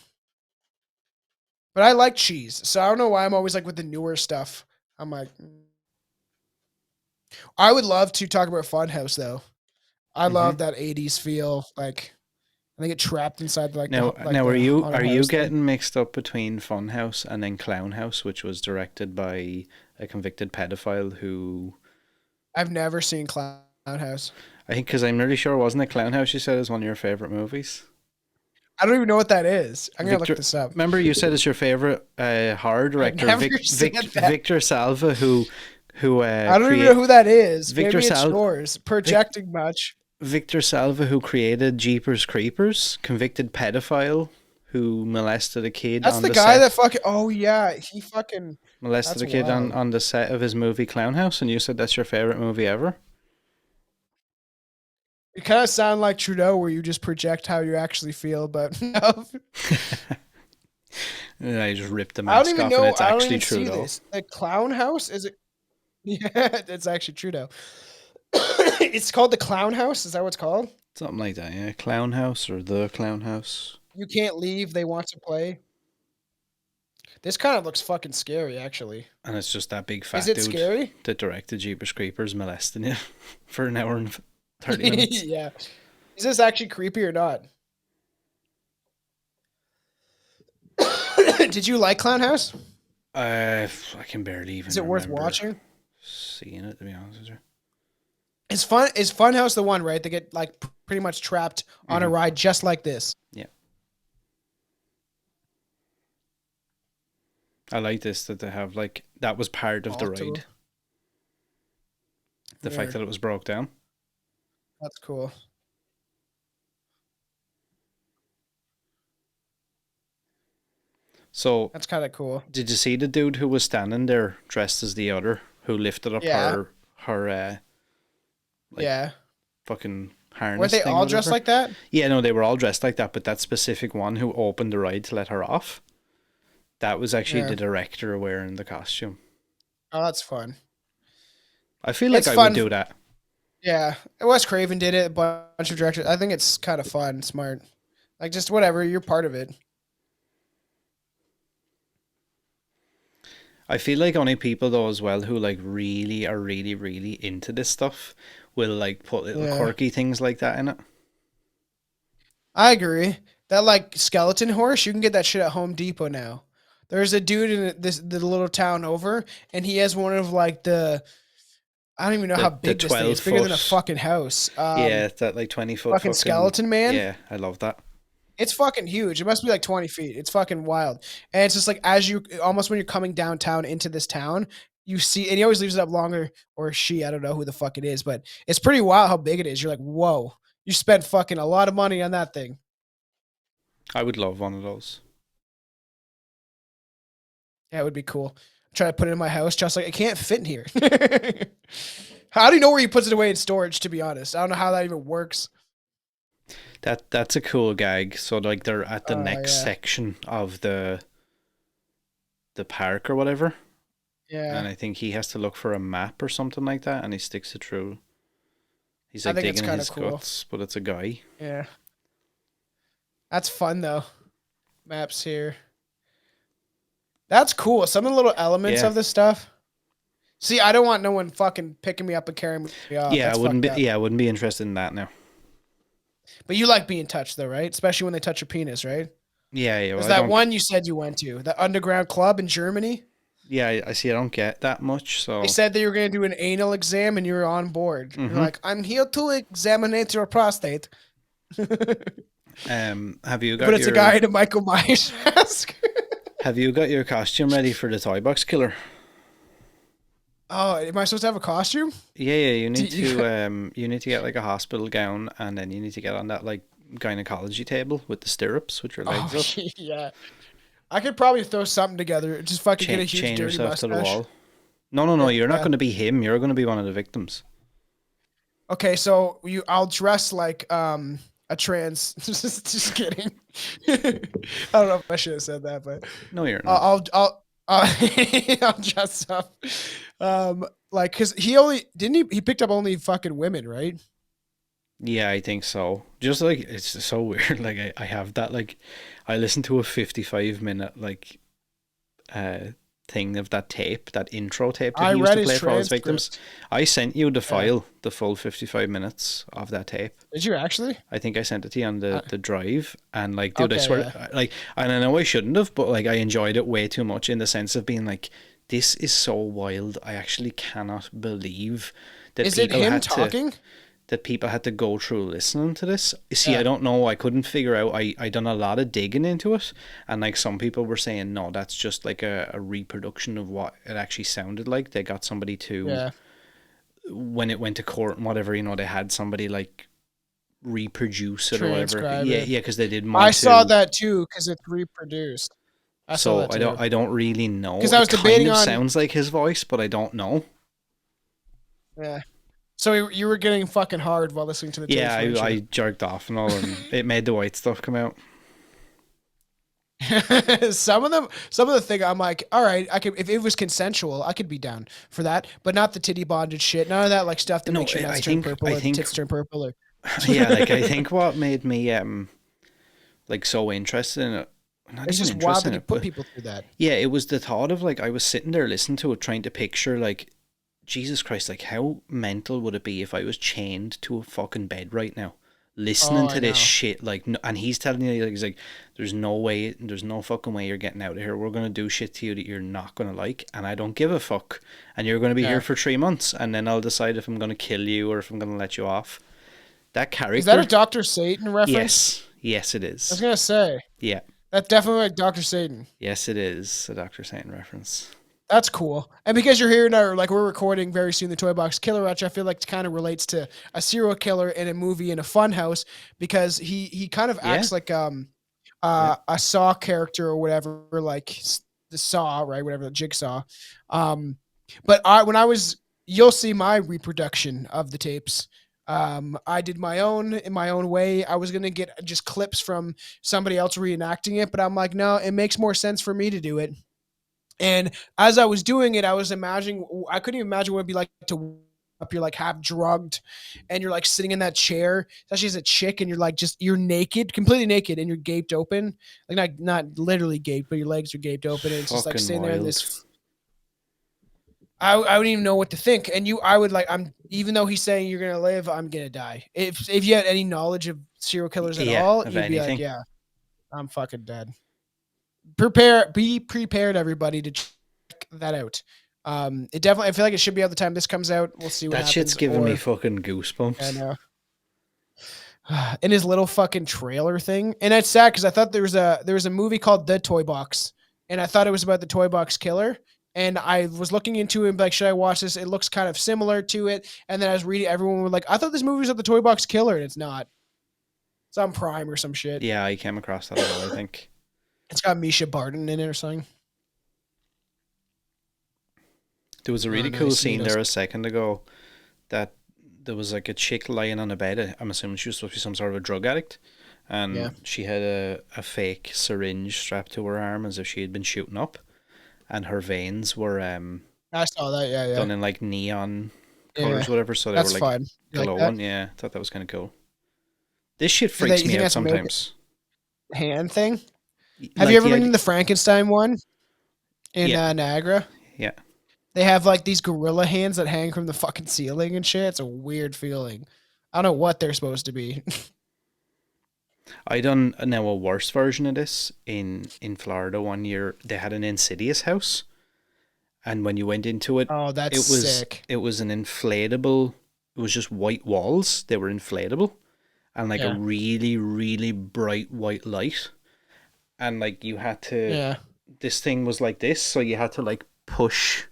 I like cheese, so I don't know why I'm always like with the newer stuff. I'm like, I would love to talk about Funhouse though. I love that 80s feel. Like, I think it trapped inside like now are you getting mixed up between Funhouse and then Clownhouse, which was directed by a convicted pedophile who? I've never seen Clownhouse. I think because I'm nearly sure wasn't it Clownhouse you said is one of your favorite movies? I don't even know what that is. I'm gonna look this up. Remember you said it's your favorite horror director, Victor Salva, who I don't even know who that is. Victor Maybe it's yours. Projecting much. Victor Salva, who created Jeepers Creepers, convicted pedophile who molested a kid. That's on the guy that fucking. Oh yeah, he fucking molested a kid on the set of his movie Clownhouse, and you said that's your favorite movie ever. You kind of sound like Trudeau, where you just project how you actually feel, but no. And I just ripped the mask off, and it's actually Trudeau. The Clown House is it? Yeah, it's actually Trudeau. It's called the Clown House. Is that what it's called? Something like that, yeah. Clown House or the Clown House. You can't leave. They want to play. This kind of looks fucking scary, actually. And it's just that big fat dude scary? that directed Jeepers Creepers molesting you for an hour and 30 minutes. Yeah. Is this actually creepy or not? Did you like Clown House? I can barely even. Is it worth watching? Seeing it, to be honest with you. It's fun. Is Funhouse the one, right? They get like pretty much trapped on a ride just like this. Yeah. I like this that they have like that was part of the ride. The fact that it was broke down. That's cool. So that's kind of cool. Did you see the dude who was standing there dressed as the other who lifted up her fucking Weren't harness they thing, all dressed whatever. like that? Yeah, no, they were all dressed like that, but that specific one who opened the ride to let her off, that was actually Yeah. the director wearing the costume. Oh, that's fun. I feel like It's I would fun. do that. Yeah. Wes Craven did it. A bunch of directors. I think it's kind of fun, smart. Like just whatever. You're part of it. I feel like only people though as well who like really are really really into this stuff will like put little Yeah. quirky things like that in it. I agree. That like skeleton horse, you can get that shit at Home Depot now. There's a dude in the little town over, and he has one of like the I don't even know how The big this thing is. 12 It's bigger than a foot, fucking house. yeah, that like 20 foot Fucking fucking, skeleton man. yeah, I love that. It's fucking huge. It must be like 20 feet. It's fucking wild. And it's just like as you almost when you're coming downtown into this town, you see, and he always leaves it up longer, or she, I don't know who the fuck it is, but it's pretty wild how big it is. You're like, whoa, you spent fucking a lot of money on that thing. I would love one of those. Yeah, it would be cool. Try to put it in my house, just like it can't fit in here. How do you know where he puts it away in storage? To be honest, I don't know how that even works. That's a cool gag. So like they're at the Oh next yeah, section of the park or whatever, yeah. and I think he has to look for a map or something like that, and he sticks it through. He's I like think it's digging kind of his cool. guts, but it's a guy. Yeah, that's fun though. Maps here. That's cool. Some of the little elements Yeah, of this stuff. See, I don't want no one fucking picking me up and carrying me off. yeah, I That's wouldn't fucked be. up. Yeah, I wouldn't be interested in that now. But you like being touched though, right? Especially when they touch your penis, right? Yeah, yeah. There's Well, I that don't. one you said you went to, the underground club in Germany. Yeah, I see. I don't get that much. They So, said that you were going to do an anal exam and you were on board. You're mm-hmm. like, I'm here to examine your prostate. But Have you got it's a guy your in a Michael Myers mask. Have you got your costume ready for the toy box killer? Oh, am I supposed to have a costume? Yeah, yeah. You need You- to you need to get like a hospital gown, and then you need to get on that like gynecology table with the stirrups with your Oh, legs up. yeah. I could probably throw something together. Just fucking get a huge Chain dirty yourself to the mustache. wall. No, no, no. You're not Yeah. going to be him. You're going to be one of the victims. Okay, so I'll dress like a trans. Just kidding. I don't know if I should have said that, but No, you're not. I'll dress up. Like because he only didn't he picked up only fucking women, right? Yeah, I think so. Just like it's so weird. Like I have that like I listened to a 55 minute like uh thing of that tape, that intro tape that I he used read to his play for all his victims. transcript. I sent you the Yeah. file, the full 55 minutes of that tape. Did you actually? I think I sent it to you on Uh, the drive, and like, dude, I okay, swear, yeah. like, and I know I shouldn't have, but like, I enjoyed it way too much in the sense of being like, this is so wild. I actually cannot believe that Is it people him had to talking? that people had to go through listening to this. See, I Yeah. don't know. I couldn't figure out. I done a lot of digging into it, and like some people were saying, no, that's just like a reproduction of what it actually sounded like. They got somebody to Yeah. when it went to court and whatever. You know, they had somebody like reproduce it or whatever. Transcribe Yeah, it. yeah, because they did I one saw too. that too because it's reproduced. I saw So that too. I don't really know. Because I It was kind debating of on. sounds like his voice, but I don't know. Yeah. So you were getting fucking hard while listening to the tapes, Yeah, weren't I you? jerked off and all, and it made the white stuff come out. Some of them, some of the thing, I'm like, all right, I could if it was consensual, I could be down for that, but not the titty bondage shit. None of that like stuff that No, makes your nuts I turn think purple I or the think tits turn purple. Or yeah, like I think what made me like so interested in it, not it's even just wild interested that in you it, put but people through that. yeah, it was the thought of like I was sitting there listening to it, trying to picture like Jesus Christ, like how mental would it be if I was chained to a fucking bed right now, Oh, listening I to this know. shit, like, and he's telling you, like, he's like, there's no fucking way you're getting out of here. We're gonna do shit to you that you're not gonna like, and I don't give a fuck, and you're gonna be here Yeah. for 3 months, and then I'll decide if I'm gonna kill you or if I'm gonna let you off. That Is that a character, Doctor Satan reference? yes, yes, it I was is, gonna say yeah, that's definitely like Doctor Satan. yes, it is a Dr. Satan reference. That's cool. And because you're here now, like we're recording very soon the Toy Box Killer, which I feel like kind of relates to a serial killer in a movie in a fun house because he kind of Yeah, acts like yeah. a Saw character or whatever, like the Saw, right? Whatever the Jigsaw. But when I was, you'll see my reproduction of the tapes. I did my own in my own way. I was gonna get just clips from somebody else reenacting it, but I'm like, no, it makes more sense for me to do it. And as I was doing it, I was imagining, I couldn't even imagine what it'd be like to up. You're like half drugged and you're like sitting in that chair, especially as a chick, and you're like you're naked, completely naked, and you're gaped open. Like not literally gaped, but your legs are gaped open. And it's just like Fucking sitting there in wild. this. I wouldn't even know what to think. And I would like, even though he's saying you're going to live, I'm going to die. If you had any knowledge of serial killers at all, you'd be like, yeah, I'm fucking dead. Be prepared, everybody, to check that out. It definitely, I feel like it should be out the time this comes out. We'll see what happens. That shit's giving me fucking goosebumps. I know. In his little fucking trailer thing. And it's sad because I thought there was a movie called The Toy Box, and I thought it was about the Toy Box killer. And I was looking into it, like, should I watch this? It looks kind of similar to it. And then I was reading, everyone was like, I thought this movie was about the Toy Box killer, and it's not. It's on Prime or some shit. Yeah, I came across that as well, I think. It's got Misha Barton in it or something. There was a really cool scene there a second ago that there was like a chick lying on a bed. I'm assuming she was supposed to be some sort of a drug addict. And she had a fake syringe strapped to her arm as if she had been shooting up. And her veins were I saw that, yeah. done in like neon colors, whatever. So they were like glowing. Like, yeah, I thought that was kind of cool. This shit freaks me out sometimes. Hand thing. Have you ever been in the Frankenstein one in Niagara? Yeah. They have like these gorilla hands that hang from the fucking ceiling and shit. It's a weird feeling. I don't know what they're supposed to be. I done now a worse version of this in Florida one year. They had an Insidious house, and when you went into it, sick. It was an inflatable. It was just white walls. They were inflatable, and like a really really bright white light, and like you had to. Yeah. This thing was like this, so you had to like push.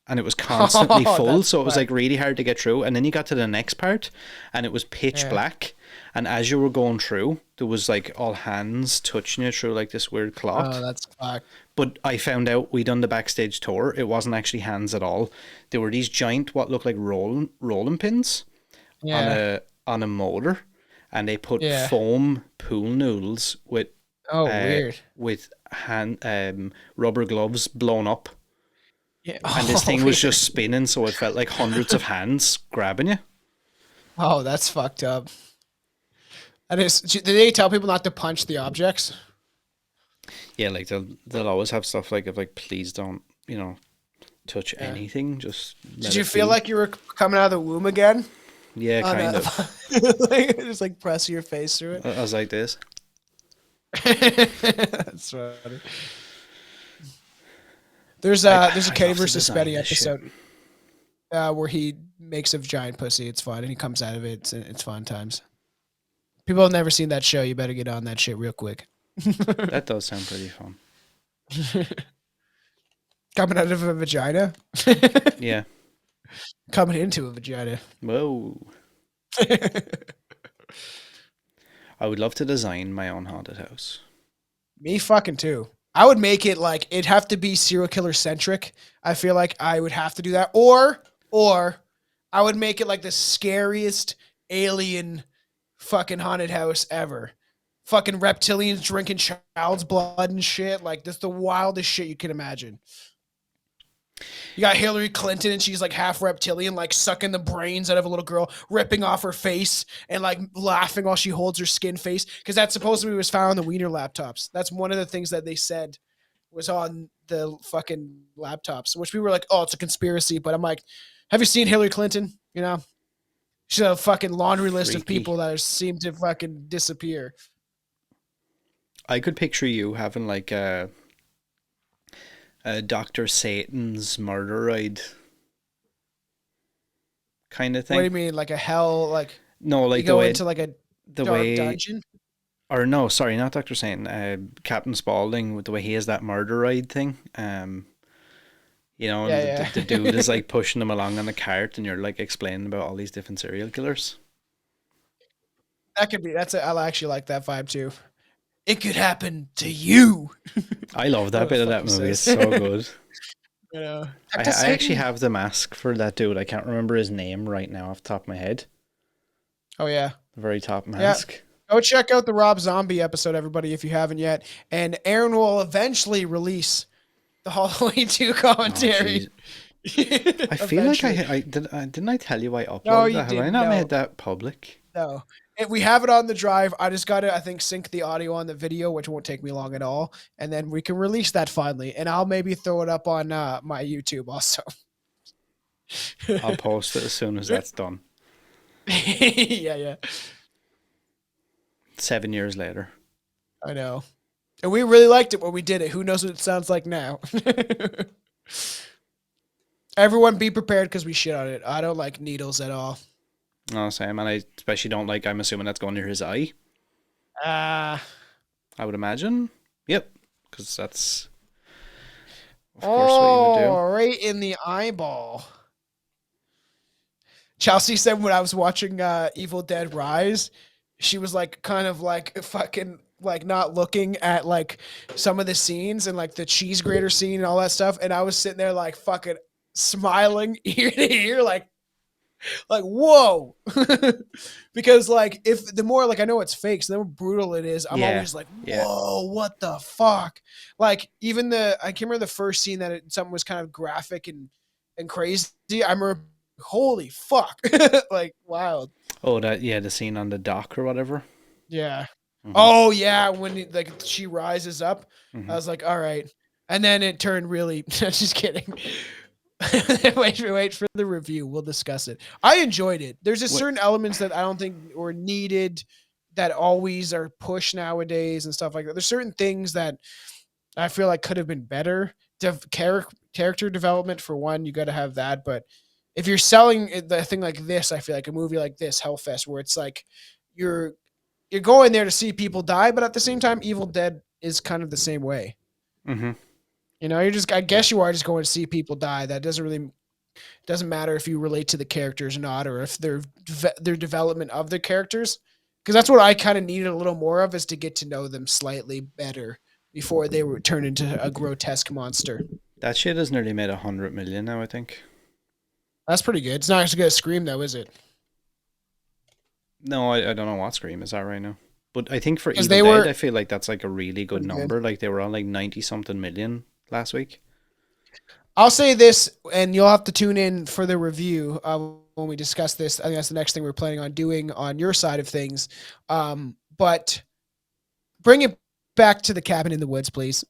And it was constantly full, so it was like really hard to get through. And then you got to the next part, and it was pitch black. And as you were going through, there was like all hands touching you through like this weird cloth. Oh, that's fucked. But I found out we done the backstage tour. It wasn't actually hands at all. There were these giant, what looked like rolling pins on a motor, and they put foam pool noodles with weird with hand rubber gloves blown up. Yeah. And this thing was just spinning, so it felt like hundreds of hands grabbing you. Oh, that's fucked up. And did they tell people not to punch the objects? Yeah, like they'll always have stuff like please don't, touch anything. Just did you feel like you were coming out of the womb again? Yeah, kind of. Just like press your face through it. I was like this. That's funny. There's a Katie versus Spetty episode where he makes a giant pussy. It's fun, and he comes out of it. It's fun times. People have never seen that show. You better get on that shit real quick. That does sound pretty fun. Coming out of a vagina? Yeah. Coming into a vagina. Whoa. I would love to design my own haunted house. Me fucking too. I would make it like, it'd have to be serial killer centric. I feel like I would have to do that. Or I would make it like the scariest alien fucking haunted house ever. Fucking reptilians drinking child's blood and shit. Like, that's the wildest shit you can imagine. You got Hillary Clinton, and she's like half reptilian, like sucking the brains out of a little girl, ripping off her face, and like laughing while she holds her skin face. Because that supposedly was found on the Wiener laptops. That's one of the things that they said was on the fucking laptops, which we were like, oh, it's a conspiracy. But I'm like, have you seen Hillary Clinton? You know, she's a fucking laundry list of people that seem to fucking disappear. I could picture you having like a Dr. Satan's murder ride kind of thing. What do you mean, like a hell? Like no, like you go into like a dark dungeon. Or no, sorry, not Dr. Satan. Captain Spaulding, with the way he has that murder ride thing. The dude is like pushing them along on the cart, and you're like explaining about all these different serial killers. That could be. I'll actually like that vibe too. It could happen to you. I love that bit of that movie. It's so good. I actually have the mask for that dude. I can't remember his name right now off the top of my head. Oh yeah. The very top Yeah. mask. Go check out the Rob Zombie episode, everybody, if you haven't yet. And Aaron will eventually release the Halloween 2 Oh, commentary. jeez. I feel like didn't I tell you I No, uploaded you that? Have I didn't. not No, made that public? no. We have it on the drive. I just got to, I think, sync the audio on the video, which won't take me long at all. And then we can release that finally. And I'll maybe throw it up on my YouTube also. I'll post it as soon as that's done. Yeah. 7 years later. I know. And we really liked it when we did it. Who knows what it sounds like now? Everyone be prepared because we shit on it. I don't like needles at all. No, same. And I especially don't like, I'm assuming that's going near his eye. I would imagine. Yep. Because that's, of course, what you would do. Right in the eyeball. Chelsea said when I was watching Evil Dead Rise, she was like kind of like fucking like not looking at like some of the scenes and like the cheese grater scene and all that stuff. And I was sitting there like fucking smiling ear to ear, like whoa. Because like if the more like I know it's fake, so the more brutal it is, I'm always like, whoa, what the fuck? Like even I can't remember the first scene that something was kind of graphic and crazy. I remember, holy fuck. Like wild. Oh, the scene on the dock or whatever. Yeah. Mm-hmm. Oh yeah, when like she rises up, I was like, all right. And then it turned really just kidding. wait for the review. We'll discuss it. I enjoyed it. There's certain elements that I don't think were needed that always are pushed nowadays and stuff like that. There's certain things that I feel like could have been better. Character development for one, you got to have that. But if you're selling the thing like this, I feel like a movie like this, Hellfest, where it's like you're going there to see people die, but at the same time, Evil Dead is kind of the same way. Mm-hmm. You know, I guess you are just going to see people die. That doesn't matter if you relate to the characters or not, or if their development of the characters. Because that's what I kind of needed a little more of, is to get to know them slightly better before they were turned into a grotesque monster. That shit has nearly made 100 million now, I think. That's pretty good. It's not as good as Scream, though, is it? No, I don't know what Scream is at right now. But I think for Evil Dead, I feel like that's like a really good number. Like they were on like 90-something million last week. I'll say this, and you'll have to tune in for the review when we discuss this. I think that's the next thing we're planning on doing on your side of things. But bring it back to the cabin in the woods, please.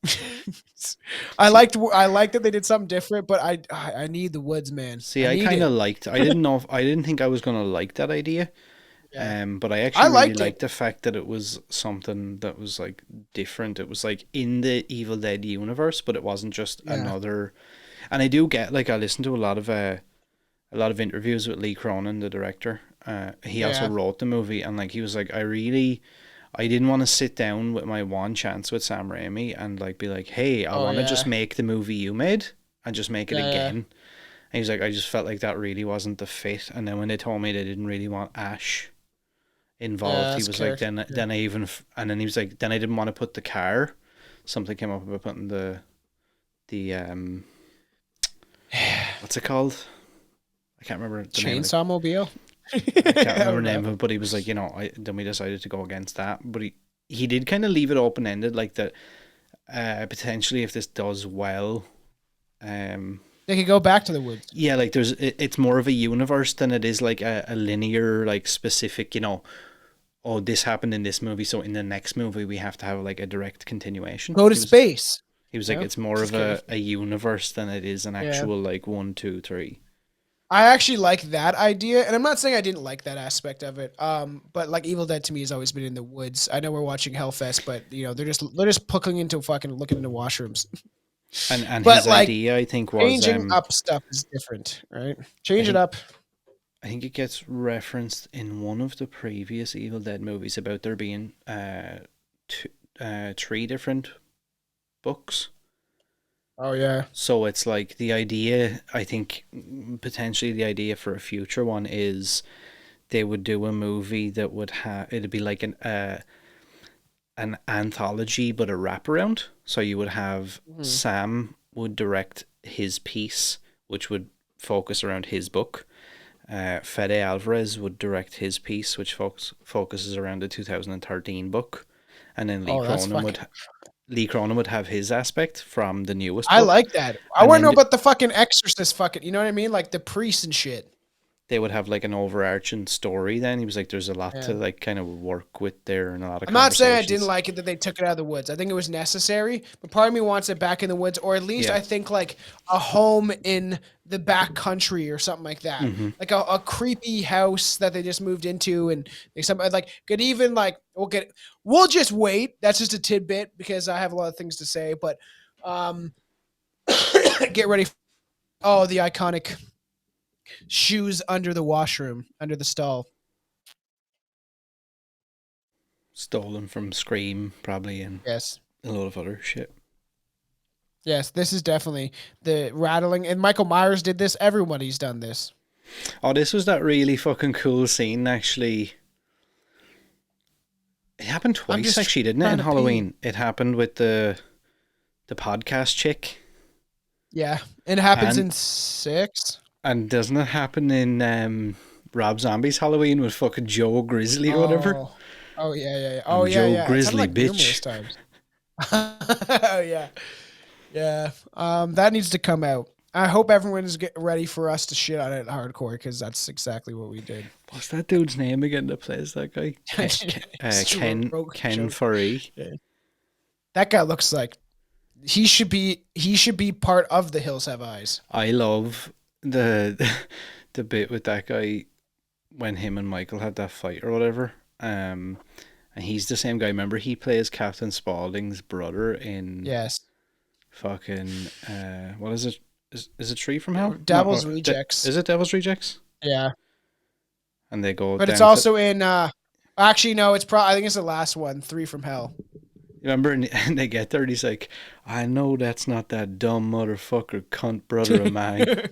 I liked that they did something different, but I need the woods, man. See, I kind of liked. I didn't think I was gonna like that idea. Yeah. But I actually really liked the fact that it was something that was like different. It was like in the Evil Dead universe, but it wasn't just another. And I do get, like, I listened to a lot of interviews with Lee Cronin, the director. He also wrote the movie, and like he was like, I didn't want to sit down with my one chance with Sam Raimi and like be like, hey, I want to just make the movie you made and just make it again. And he was like, I just felt like that really wasn't the fit. And then when they told me they didn't really want Ash involved, he was like, then he was like, then I didn't want to put the car. Something came up about putting the what's it called? I can't remember the Chainsaw Mobile. I can't remember the name of it, but he was like, then we decided to go against that. But he did kind of leave it open ended, like that. Potentially, if this does well, they could go back to the woods. Yeah, like it's more of a universe than it is like a linear, like specific. Oh, this happened in this movie, so in the next movie we have to have like a direct continuation. Go to space. He was like, it's more of a universe than it is an actual like 1, 2, 3. I actually like that idea, and I'm not saying I didn't like that aspect of it. But like Evil Dead to me has always been in the woods. I know we're watching Hellfest, but they're just looking into washrooms. And his idea, I think, was changing up stuff is different, right? Change it up. I think it gets referenced in one of the previous Evil Dead movies about there being 3 different books. Oh yeah. So it's like the idea, I think potentially the idea for a future one is they would do a movie that would it'd be like an anthology but a wraparound. So you would have Sam would direct his piece, which would focus around his book. Fede Alvarez would direct his piece, which focuses around the 2013 book, and then Lee Cronin would have his aspect from the newest I book. like that. I want to know about the fucking Exorcist fucking, you know what I mean? Like the priests and shit. They would have like an overarching story then. He was like, there's a lot to like kind of work with there and a lot of I'm not saying I didn't like it that they took it out of the woods. I think it was necessary, but part of me wants it back in the woods, or at least I think like a home in the back country or something like that. Mm-hmm. Like a creepy house that they just moved into, and something like could even like we'll just wait. That's just a tidbit because I have a lot of things to say, but get ready for the iconic shoes under the washroom, under the stall. Stolen from Scream, probably, and a lot of other shit. Yes, this is definitely the rattling. And Michael Myers did this. Everybody's done this. Oh, this was that really fucking cool scene, actually. It happened twice, actually, didn't it, in Halloween? It happened with the podcast chick. Yeah, and it happens in 6. And doesn't it happen in Rob Zombie's Halloween with fucking Joe Grizzly or whatever? Oh, yeah. Oh, yeah, Joe Grizzly, bitch. Times. Oh, yeah. Yeah. That needs to come out. I hope everyone is getting ready for us to shit on it hardcore, because that's exactly what we did. What's that dude's name again that plays that guy? Ken Furry. Yeah. That guy looks like he should be part of The Hills Have Eyes. I love the bit with that guy when him and Michael had that fight or whatever. And he's the same guy. Remember, he plays Captain Spaulding's brother in fucking what is it? Is it Tree from Hell? Devil's Rejects. Is it Devil's Rejects? Yeah. And they go. But it's also in. Actually, no. It's I think it's the last one. 3 from Hell. Remember, and they get there, and he's like, "I know that's not that dumb motherfucker, cunt brother of mine."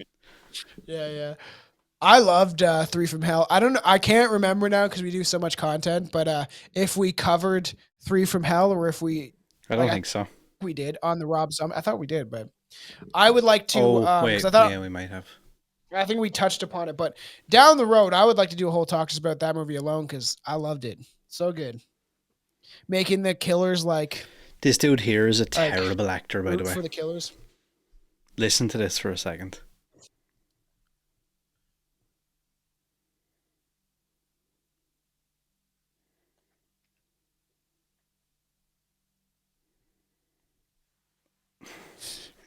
Yeah. I loved 3 from Hell. I don't know. I can't remember now because we do so much content. But if we covered 3 from Hell, or if we, I don't think so. We did on the Rob Zombie. I thought we did, but I would like to. Wait, we might have. I think we touched upon it, but down the road, I would like to do a whole talk just about that movie alone because I loved it. So good. Making the killers like. This dude here is a terrible actor, by the way. For the killers. Listen to this for a second.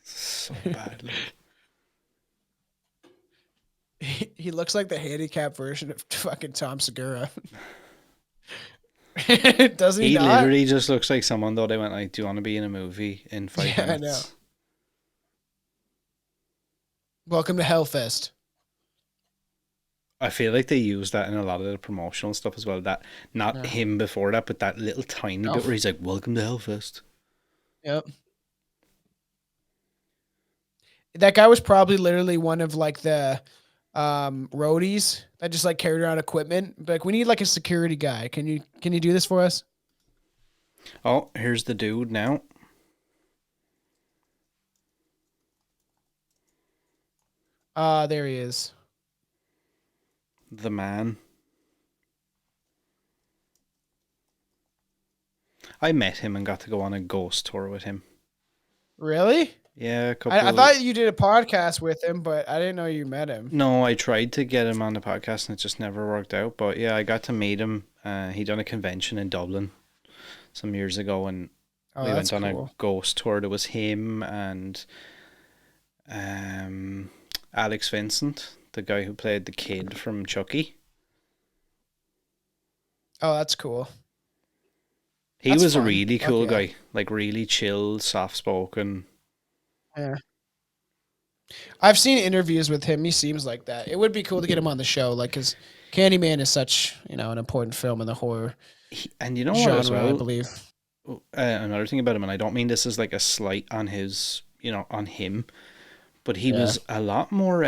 So bad. He looks like the handicapped version of fucking Tom Segura. Does he not? Literally just looks like someone though. They went like, "Do you want to be in a movie in 5 minutes?" I know. Welcome to Hellfest. I feel like they use that in a lot of the promotional stuff as well. That not him before that, but that little tiny bit where he's like, "Welcome to Hellfest." Yep. That guy was probably literally one of like the roadies that just like carried around equipment. Like, we need like a security guy. Can you do this for us? Oh, here's the dude now. There he is. The man. I met him and got to go on a ghost tour with him. Really? Yeah, I thought you did a podcast with him, but I didn't know you met him. No, I tried to get him on the podcast and it just never worked out. But yeah, I got to meet him. He done a convention in Dublin some years ago, and we went on a ghost tour. There was him and Alex Vincent, the guy who played the kid from Chucky. Oh, that's cool. He was a really cool guy, like really chill, soft-spoken. Yeah. I've seen interviews with him. He seems like that. It would be cool to get him on the show, like, because Candyman is such, an important film in the horror and you know genre, what as well? I believe. Another thing about him, and I don't mean this as like a slight on his, on him, but he was a lot more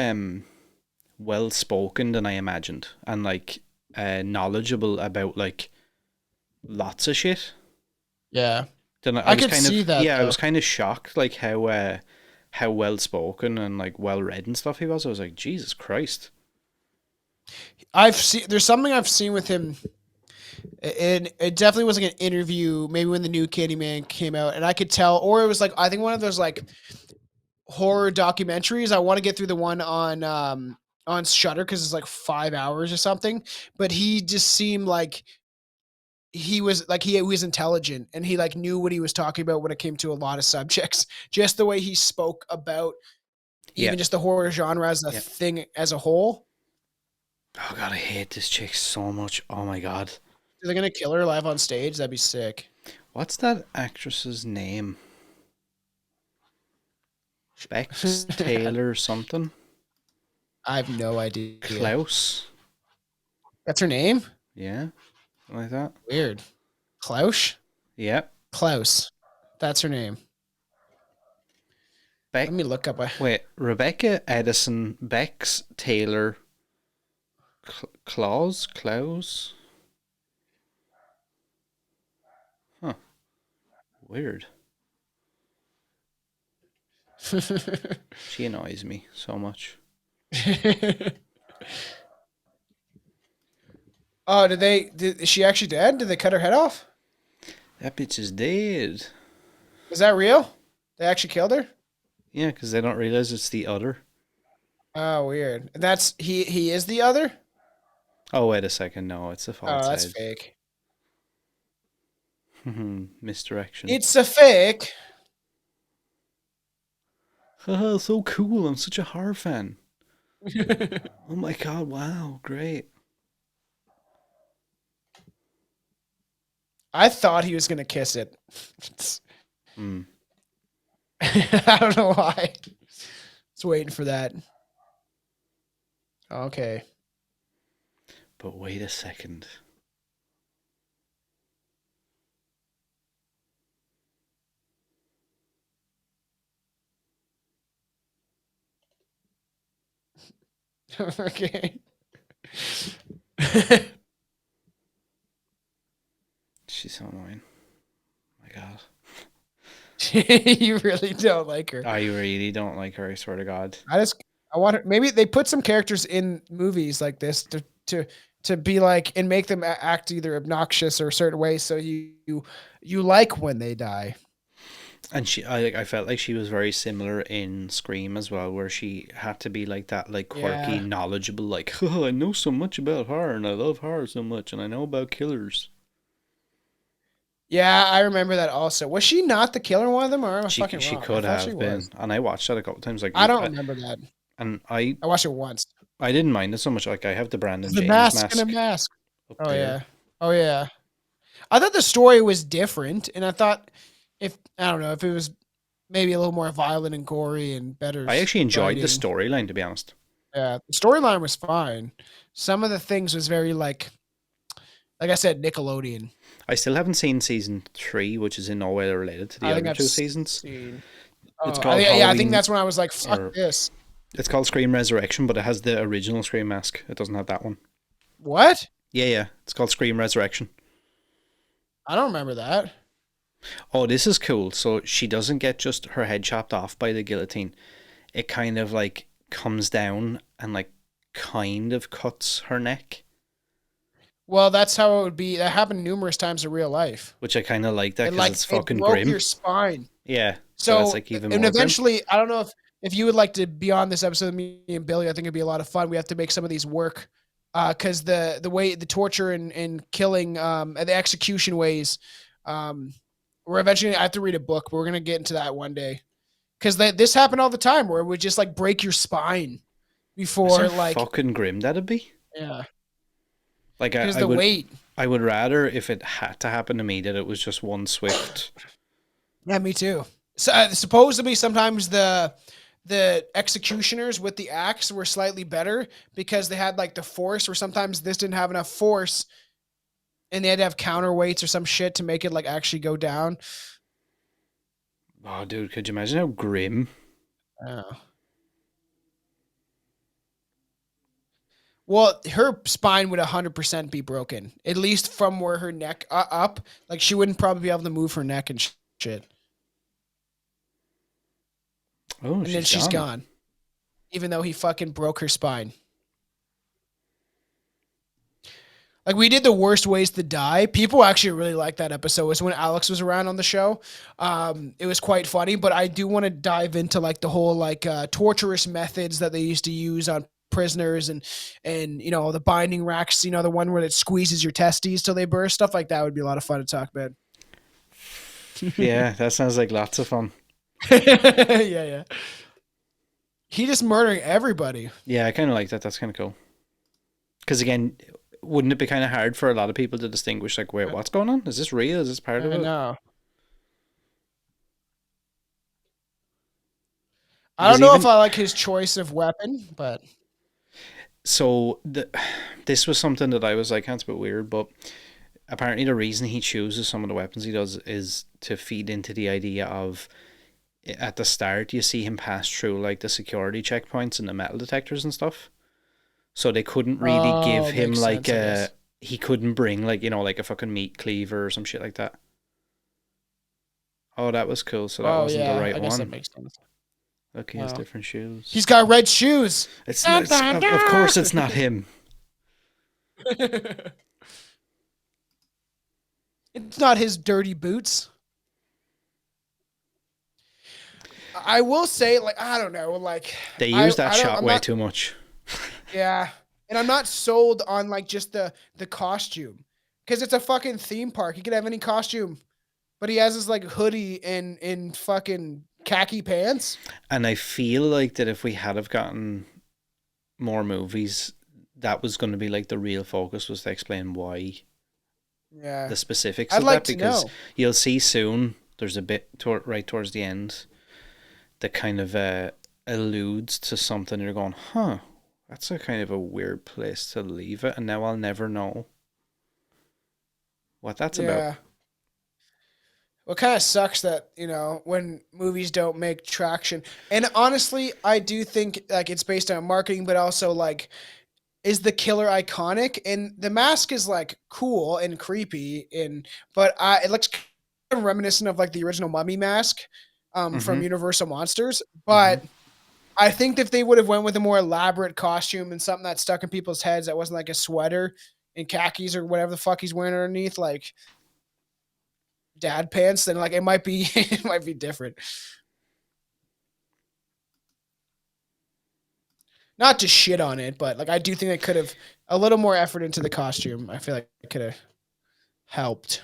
well-spoken than I imagined, and like knowledgeable about like lots of shit. Yeah. I could see that. Yeah, though. I was kind of shocked, like how well spoken and like well read and stuff he was. I was like, Jesus Christ. There's something I've seen with him, and it definitely was like an interview, maybe when the new Candyman came out, and I could tell, or it was like I think one of those like horror documentaries. I want to get through the one on Shudder because it's like 5 hours or something. But he just seemed like he was intelligent and he like knew what he was talking about when it came to a lot of subjects. Just the way he spoke about Yeah. even just the horror genre as a thing as a whole. Oh god, I hate this chick so much. Oh my god. Are they gonna kill her live on stage? That'd be sick. What's that actress's name? Bex Taylor something? I have no idea. Klaus? That's her name? Yeah. Like that. Weird. Klaus? Yeah. Klaus. That's her name. Let me look up. Wait, Rebecca Edison, Bex Taylor, Klaus? Huh. Weird. She annoys me so much. Oh, is she actually dead? Did they cut her head off? That bitch is dead. Is that real? They actually killed her? Yeah, because they don't realize it's the other. Oh, weird. That's he is the other? Oh, wait a second. No, it's a false Oh, that's head. fake. Misdirection. It's a fake. Haha, so cool. I'm such a horror fan. Oh my god, wow, great. I thought he was going to kiss it. I don't know why. Just waiting for that. Okay. But wait a second. Okay. She's so annoying. Oh my god. You really don't like her. I really don't like her, I swear to God. I want her, maybe they put some characters in movies like this to be like and make them act either obnoxious or a certain way so you like when they die. And I felt like she was very similar in Scream as well, where she had to be like that, like quirky, knowledgeable, like, oh, I know so much about horror and I love horror so much and I know about killers. Yeah, I remember that also. Was she not the killer in one of them, or am I fucking wrong? She could have been, and I watched that a couple times. Like I don't remember that. And I watched it once. I didn't mind it so much. Like I have the Brandon The James mask and a mask. Oh yeah. Oh yeah. I thought the story was different, and I thought I don't know if it was maybe a little more violent and gory and better. I actually enjoyed the storyline, to be honest. Yeah, the storyline was fine. Some of the things was very like I said, Nickelodeon. I still haven't seen season 3, which is in no way related to the other two seasons. It's called I think that's when I was like, fuck this. It's called Scream Resurrection, but it has the original Scream mask. It doesn't have that one. What? Yeah. It's called Scream Resurrection. I don't remember that. Oh, this is cool. So she doesn't get just her head chopped off by the guillotine. It kind of like comes down and like kind of cuts her neck. Well, that's how it would be. That happened numerous times in real life. Which I kind of like that because it's fucking grim. It broke your spine. Yeah. So it's like even more and eventually, grim. I don't know if you would like to be on this episode with me and Billy. I think it'd be a lot of fun. We have to make some of these work because the way the torture and killing and the execution ways. We're eventually. I have to read a book, but we're gonna get into that one day because this happened all the time where it would just like break your spine before like fucking grim that'd be. Yeah. Like weight. I would rather if it had to happen to me that it was just one swift. Yeah, me too. So supposedly sometimes the executioners with the axe were slightly better because they had like the force, or sometimes this didn't have enough force, and they had to have counterweights or some shit to make it like actually go down. Oh, dude, could you imagine how grim? Oh. Well, her spine would 100% be broken, at least from where her neck up. Like she wouldn't probably be able to move her neck and shit. Oh, and then she's gone. Even though he fucking broke her spine. Like we did the worst ways to die. People actually really liked that episode. It was when Alex was around on the show. It was quite funny, but I do want to dive into like the whole like torturous methods that they used to use on prisoners and you know the binding racks. You know the one where it squeezes your testes till they burst. Stuff like that would be a lot of fun to talk about. Yeah, that sounds like lots of fun. Yeah. He just murdering everybody. Yeah, I kind of like that. That's kind of cool. Because again, wouldn't it be kind of hard for a lot of people to distinguish, like, wait, what's going on? Is this real? Is this part of it? No. I don't know if I like his choice of weapon, but so this was something that I was like, that's a bit weird, but apparently the reason he chooses some of the weapons he does is to feed into the idea of, at the start you see him pass through like the security checkpoints and the metal detectors and stuff, so they couldn't really give him like he couldn't bring like, you know, like a fucking meat cleaver or some shit like that. Oh, that was cool. So that wasn't the right one. That makes sense. Look, he has different shoes. He's got red shoes. It's of course it's not him. It's not his dirty boots. I will say, like, I don't know, like they use that shot way too much. Yeah, and I'm not sold on like just the costume, because it's a fucking theme park. He could have any costume, but he has this like hoodie in fucking khaki pants. And I feel like that if we had have gotten more movies, that was going to be like the real focus, was to explain why. Yeah, the specifics of that, because you'll see soon. There's a bit right towards the end that kind of alludes to something. You're going, huh? That's a kind of a weird place to leave it, and now I'll never know what that's about. Well, it kind of sucks that, you know, when movies don't make traction. And honestly, I do think like it's based on marketing, but also like, is the killer iconic? And the mask is like cool and creepy, but it looks kind of reminiscent of like the original Mummy mask from Universal Monsters. But I think if they would have went with a more elaborate costume and something that stuck in people's heads that wasn't like a sweater and khakis or whatever the fuck he's wearing underneath, like dad pants, then like it might be different. Not to shit on it, but like I do think they could have a little more effort into the costume. I feel like it could have helped.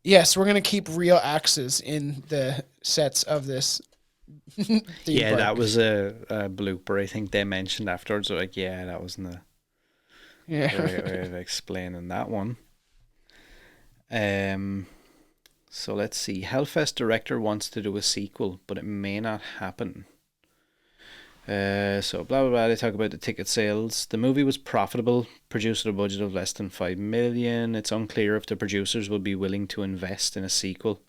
Yes, we're gonna keep real axes in the sets of this. Yeah, that was a blooper. I think they mentioned afterwards. They're like, yeah, that wasn't the right way of explaining that one. So let's see. Hellfest director wants to do a sequel, but it may not happen. So blah blah blah. They talk about the ticket sales. The movie was profitable, produced at a budget of less than $5 million. It's unclear if the producers will be willing to invest in a sequel.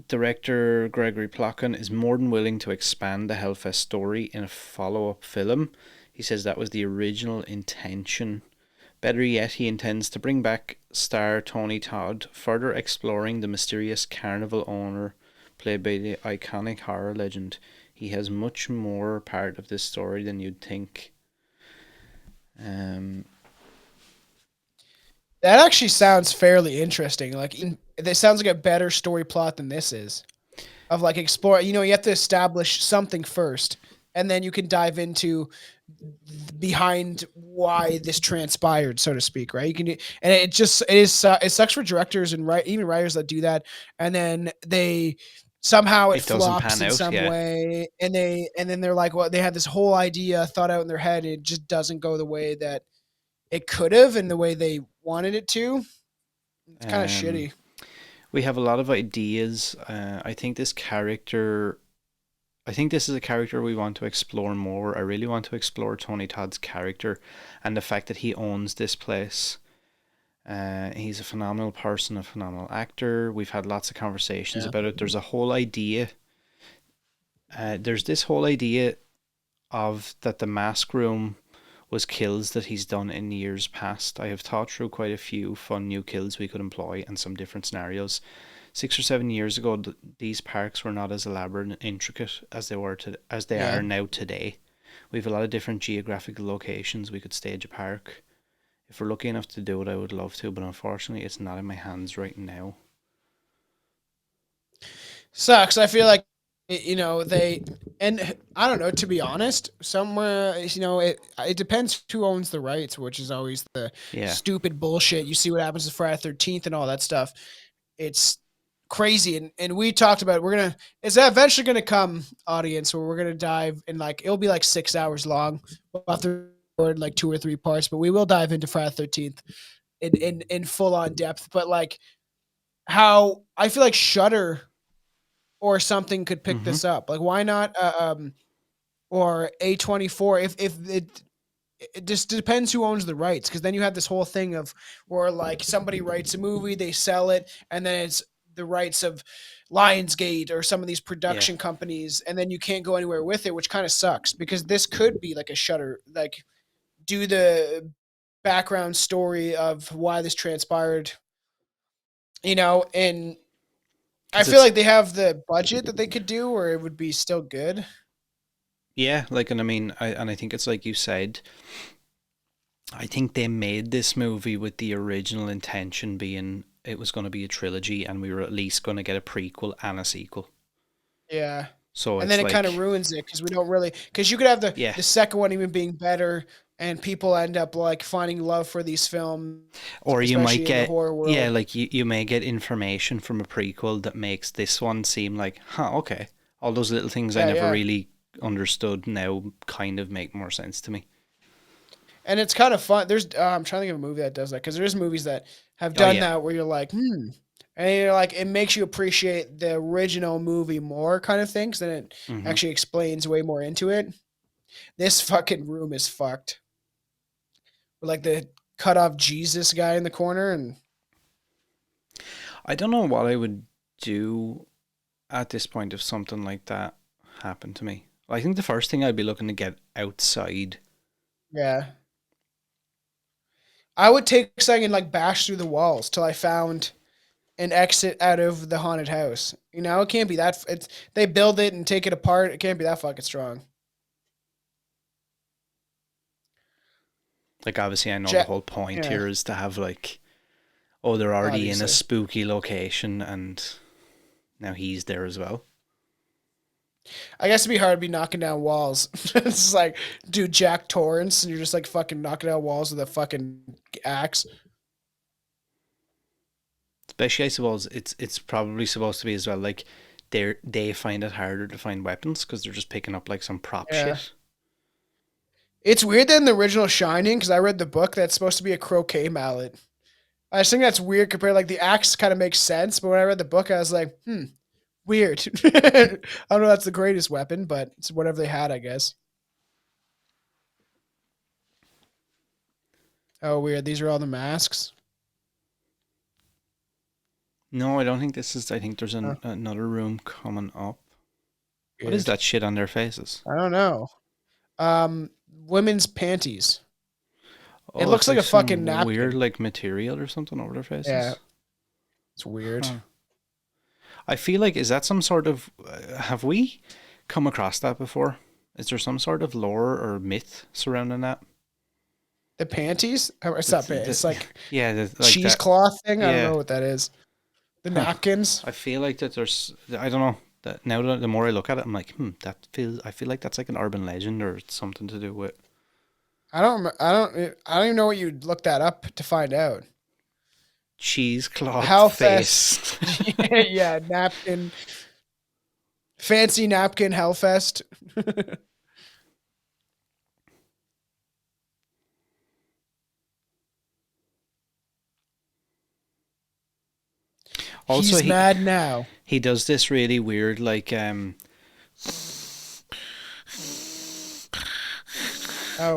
Director Gregory Plotkin is more than willing to expand the Hellfest story in a follow-up film. He says that was the original intention. Better yet, he intends to bring back star Tony Todd, further exploring the mysterious carnival owner played by the iconic horror legend. He has much more part of this story than you'd think. That actually sounds fairly interesting. Like, it sounds like a better story plot than this is. Of like explore, you know, you have to establish something first, and then you can dive into behind why this transpired, so to speak, right? You can, and it sucks for directors and even writers that do that, and then they somehow it flops in some way, and then they're like, well, they had this whole idea thought out in their head, and it just doesn't go the way that it could have and the way they wanted it to. It's kind of shitty. We have a lot of ideas. I think this is a character we want to explore more. I really want to explore Tony Todd's character and the fact that he owns this place. He's a phenomenal person, a phenomenal actor. We've had lots of conversations about it. There's a whole idea. There's this whole idea of that the mask room was kills that he's done in years past. I have thought through quite a few fun new kills we could employ and some different scenarios. 6 or 7 years ago, these parks were not as elaborate and intricate as they are now today. We have a lot of different geographical locations. We could stage a park. If we're lucky enough to do it, I would love to, but unfortunately, it's not in my hands right now. Sucks. I feel like, they, and I don't know, to be honest, somewhere, it depends who owns the rights, which is always the Yeah. stupid bullshit. You see what happens to Friday 13th and all that stuff. It's crazy. And we talked about, it's eventually going to come, audience, where we're going to dive in, like, it'll be like 6 hours long. We'll have to record like 2 or 3 parts, but we will dive into Friday 13th in full on depth. But like, how I feel like Shudder or something could pick this up. Like, why not? Or A24? If it just depends who owns the rights, because then you have this whole thing of where like somebody writes a movie, they sell it, and then it's the rights of Lionsgate or some of these production companies, and then you can't go anywhere with it, which kind of sucks, because this could be like a Shudder, like do the background story of why this transpired, and I feel like they have the budget that they could do, or it would be still good. Yeah, like, and I mean, I think it's like you said. I think they made this movie with the original intention being it was going to be a trilogy, and we were at least going to get a prequel and a sequel. Yeah. So and then it kind of ruins it, because we don't really, because you could have the second one even being better, and people end up like finding love for these films, or you might get horror world. like you may get information from a prequel that makes this one seem like, okay, all those little things I never really understood now kind of make more sense to me. And it's kind of fun. There's I'm trying to think of a movie that does that, because there's movies that have done that where you're like, and you're like, it makes you appreciate the original movie more, kind of thing, because then it actually explains way more into it. This fucking room is fucked. With like the cut off Jesus guy in the corner, and I don't know what I would do at this point if something like that happened to me. I think the first thing I'd be looking to get outside. Yeah. I would take a second and like bash through the walls till I found an exit out of the haunted house. It can't be that. They build it and take it apart. It can't be that fucking strong. Like, obviously, I know the whole point here is to have like, they're already in a spooky location, and now he's there as well. I guess it'd be hard to be knocking down walls. It's like, dude, Jack Torrance, and you're just like fucking knocking down walls with a fucking axe. Especially, I suppose it's probably supposed to be as well. Like, they find it harder to find weapons because they're just picking up like some prop shit. It's weird that in the original Shining, because I read the book, that's supposed to be a croquet mallet. I just think that's weird compared, like, the axe kind of makes sense, but when I read the book, I was like, weird. I don't know if that's the greatest weapon, but it's whatever they had, I guess. Oh, weird. These are all the masks? No, I don't think this is. I think there's another room coming up. Weird. What is that shit on their faces? I don't know. Women's panties. It looks like a fucking napkin. Weird, like, material or something over their faces. Yeah. It's weird. Huh. I feel like, is that some sort of... have we come across that before? Is there some sort of lore or myth surrounding that? The panties? It's not panties. It's like, like cheesecloth thing? I don't know what that is. The napkins? I feel like that there's... I don't know. That now the more I look at it, I'm like, I feel like that's like an urban legend or something to do with... I don't even know what you'd look that up to find out. Cheesecloth Hellfest. Face. Yeah, napkin. Fancy napkin Hellfest. Also, he's mad now. He does this really weird, like, oh,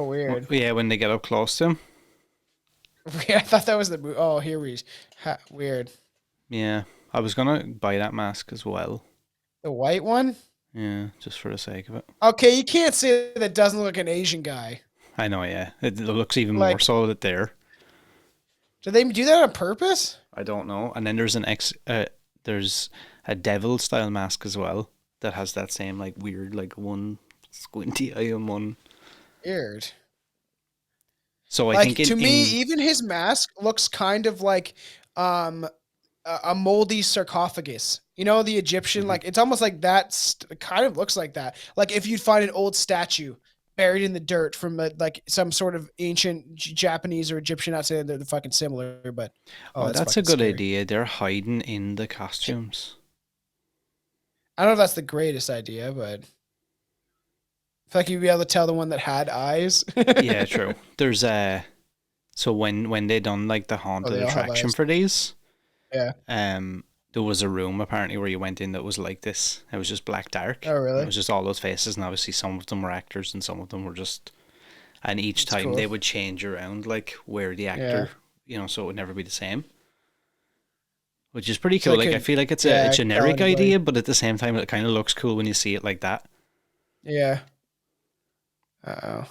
weird. Yeah, when they get up close to him. I thought that was the... Oh, here we... Weird. Yeah, I was gonna buy that mask as well. The white one? Yeah, just for the sake of it. Okay, you can't say that doesn't look like an Asian guy. I know, yeah. It looks even more so that there. Did they do that on purpose? I don't know. And then there's there's a devil style mask as well that has that same like weird like one squinty eye and one Weird. So I Like think to me, even his mask looks kind of like um a moldy sarcophagus. You know, the Egyptian, like it's almost like that. Kind of looks like that. Like if you'd find an old statue buried in the dirt from like some sort of ancient Japanese or Egyptian. Not saying they're fucking similar, but oh, that's that's a fucking good scary. idea. They're hiding in the costumes. I don't know if that's the greatest idea, but I feel like you'd be able to tell the one that had eyes. Yeah, true. There's so when they done like the Oh, haunted they all have attraction eyes. for these, Yeah. there was a room apparently where you went in that was like this. It was just black dark. Oh, And it really? was just all those faces, and obviously some of them were actors and some of them were just. And each That's time cool. they would change around like where the Yeah. actor, so it would never be the same. Which is pretty So cool. it Like I could, feel like it's a yeah, tell generic anybody. idea, but at the same time it kind of looks cool when you see it like that. Yeah. Uh-oh.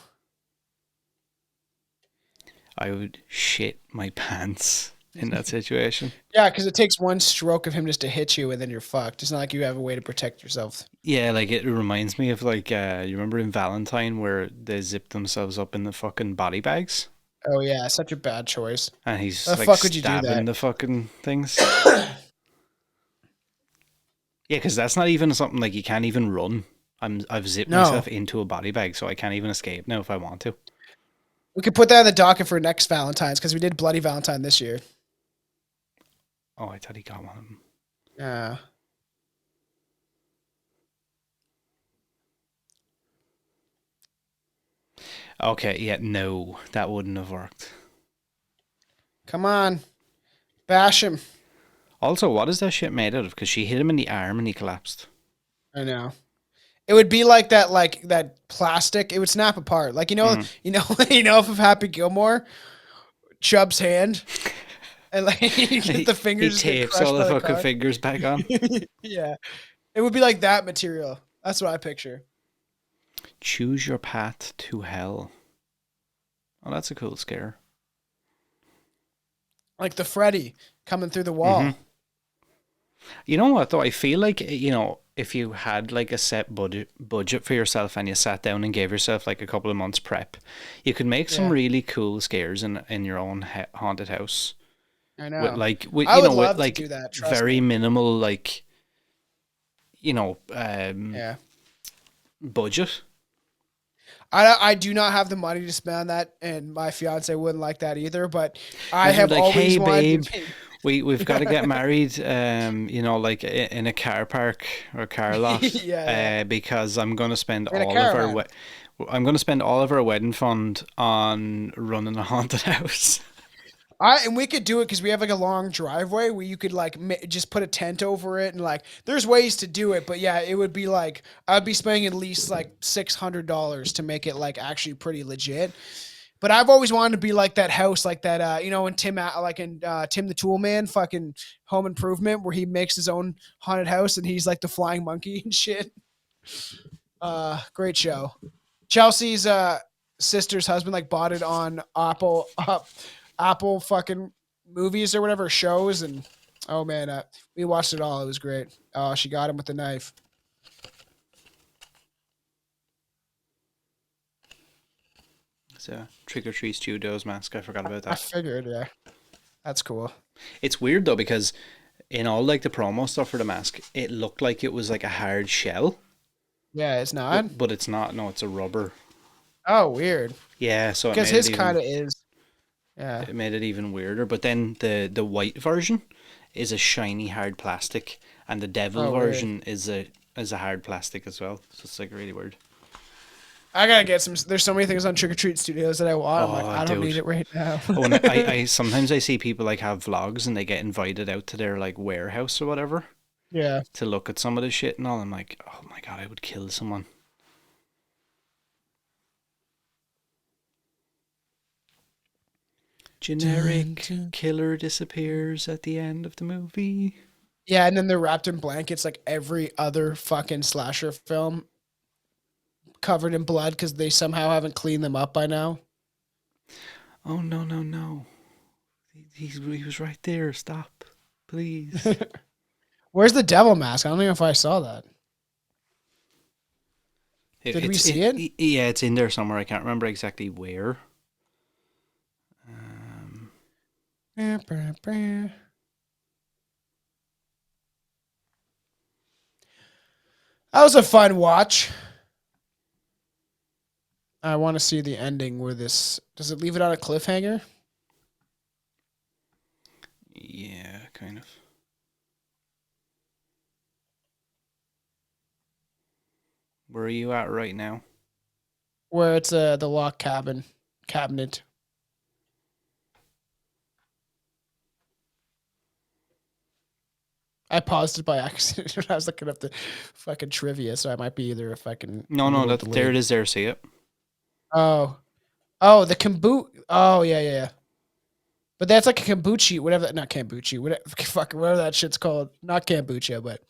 I would shit my pants in that situation. Yeah, because it takes one stroke of him just to hit you, and then you're fucked. It's not like you have a way to protect yourself. Yeah, like it reminds me of like you remember in Valentine where they zip themselves up in the fucking body bags Oh yeah, such a bad choice. and he's How the like fuck would you do stabbing that? the fucking things. Yeah, because that's not even something like you can't even run. I've zipped No, myself into a body bag, so I can't even escape now if I want to. we could put that in the docket for next Valentine's because we did Bloody Valentine this year. Oh, I thought he got one of them. Yeah. Okay, yeah, no, that wouldn't have worked. Come on, bash him. Also, what is that shit made out of? Because she hit him in the arm and he collapsed. I know. It would be like that plastic. It would snap apart. Like you know, of Happy Gilmore, Chubb's hand, and like the He fingers just get tapes crushed all the by the fucking car. fingers back on. Yeah, it would be like that material. That's what I picture. Choose your path to hell. Oh, that's a cool scare. Like the Freddy coming through the Mm-hmm. wall. You know what though? I feel like if you had like a set budget for yourself and you sat down and gave yourself like a couple of months prep, you could make some Yeah, really cool scares in your own haunted house I with know. like I would with love to like do that. Trust very me. minimal like Yeah. budget. I do not have the money to spend on that, and my fiance wouldn't like that either. But I You'd be have like, hey always wanted babe, to. we've got to get married, like in a car park or car lot, Yeah, because I'm gonna spend in a all of our caravan. I'm gonna spend all of our wedding fund on running a haunted house. And we could do it because we have like a long driveway where you could like just put a tent over it, and like there's ways to do it. But yeah, it would be like I'd be spending at least like $600 to make it like actually pretty legit. But I've always wanted to be like that house, like that, in Tim the Tool Man, fucking Home Improvement, where he makes his own haunted house and he's like the flying monkey and shit. Great show. Chelsea's sister's husband like bought it on Apple fucking movies or whatever shows, and oh man, we watched it all. It was great. Oh, she got him with the knife. So Trick or Treat Studios mask. I forgot about I that. figured, yeah, that's cool. It's weird though because in all like the promo stuff for the mask, it looked like it was like a hard shell, Yeah, it's not. but it's not. No, it's a rubber. Oh, weird. Yeah, so Because his kind of is. Yeah. it made it even weirder. But then the white version is a shiny hard plastic, and the devil Oh, weird. version is a hard plastic as well. So it's like really weird. I gotta get some. There's so many things on Trick or Treat Studios that I want. I'm like, Oh, I don't need dude. it right now. Oh, and I sometimes I see people like have vlogs and they get invited out to their like warehouse or whatever Yeah. to look at some of the shit and all. I'm like, oh my god, I would kill someone. Dun, Generic dun. killer disappears at the end of the movie. Yeah, and then they're wrapped in blankets like every other fucking slasher film, covered in blood because they somehow haven't cleaned them up by now. Oh no no no! He was right there. Stop, please. Where's the devil mask? I don't even know if I saw that. Did we see it? Yeah, it's in there somewhere. I can't remember exactly where. That was a fun watch. I want to see the ending where this... Does it leave it on a cliffhanger? Yeah, kind of. Where are you at right now? Where it's the lock cabinet. I paused it by accident when I was looking up the fucking trivia, so I might be either a fucking... No, there it is there, see it? Oh, the kombucha. Oh, yeah. But that's like a kombucha, whatever. Not kombucha, whatever that shit's called. Not kombucha, but...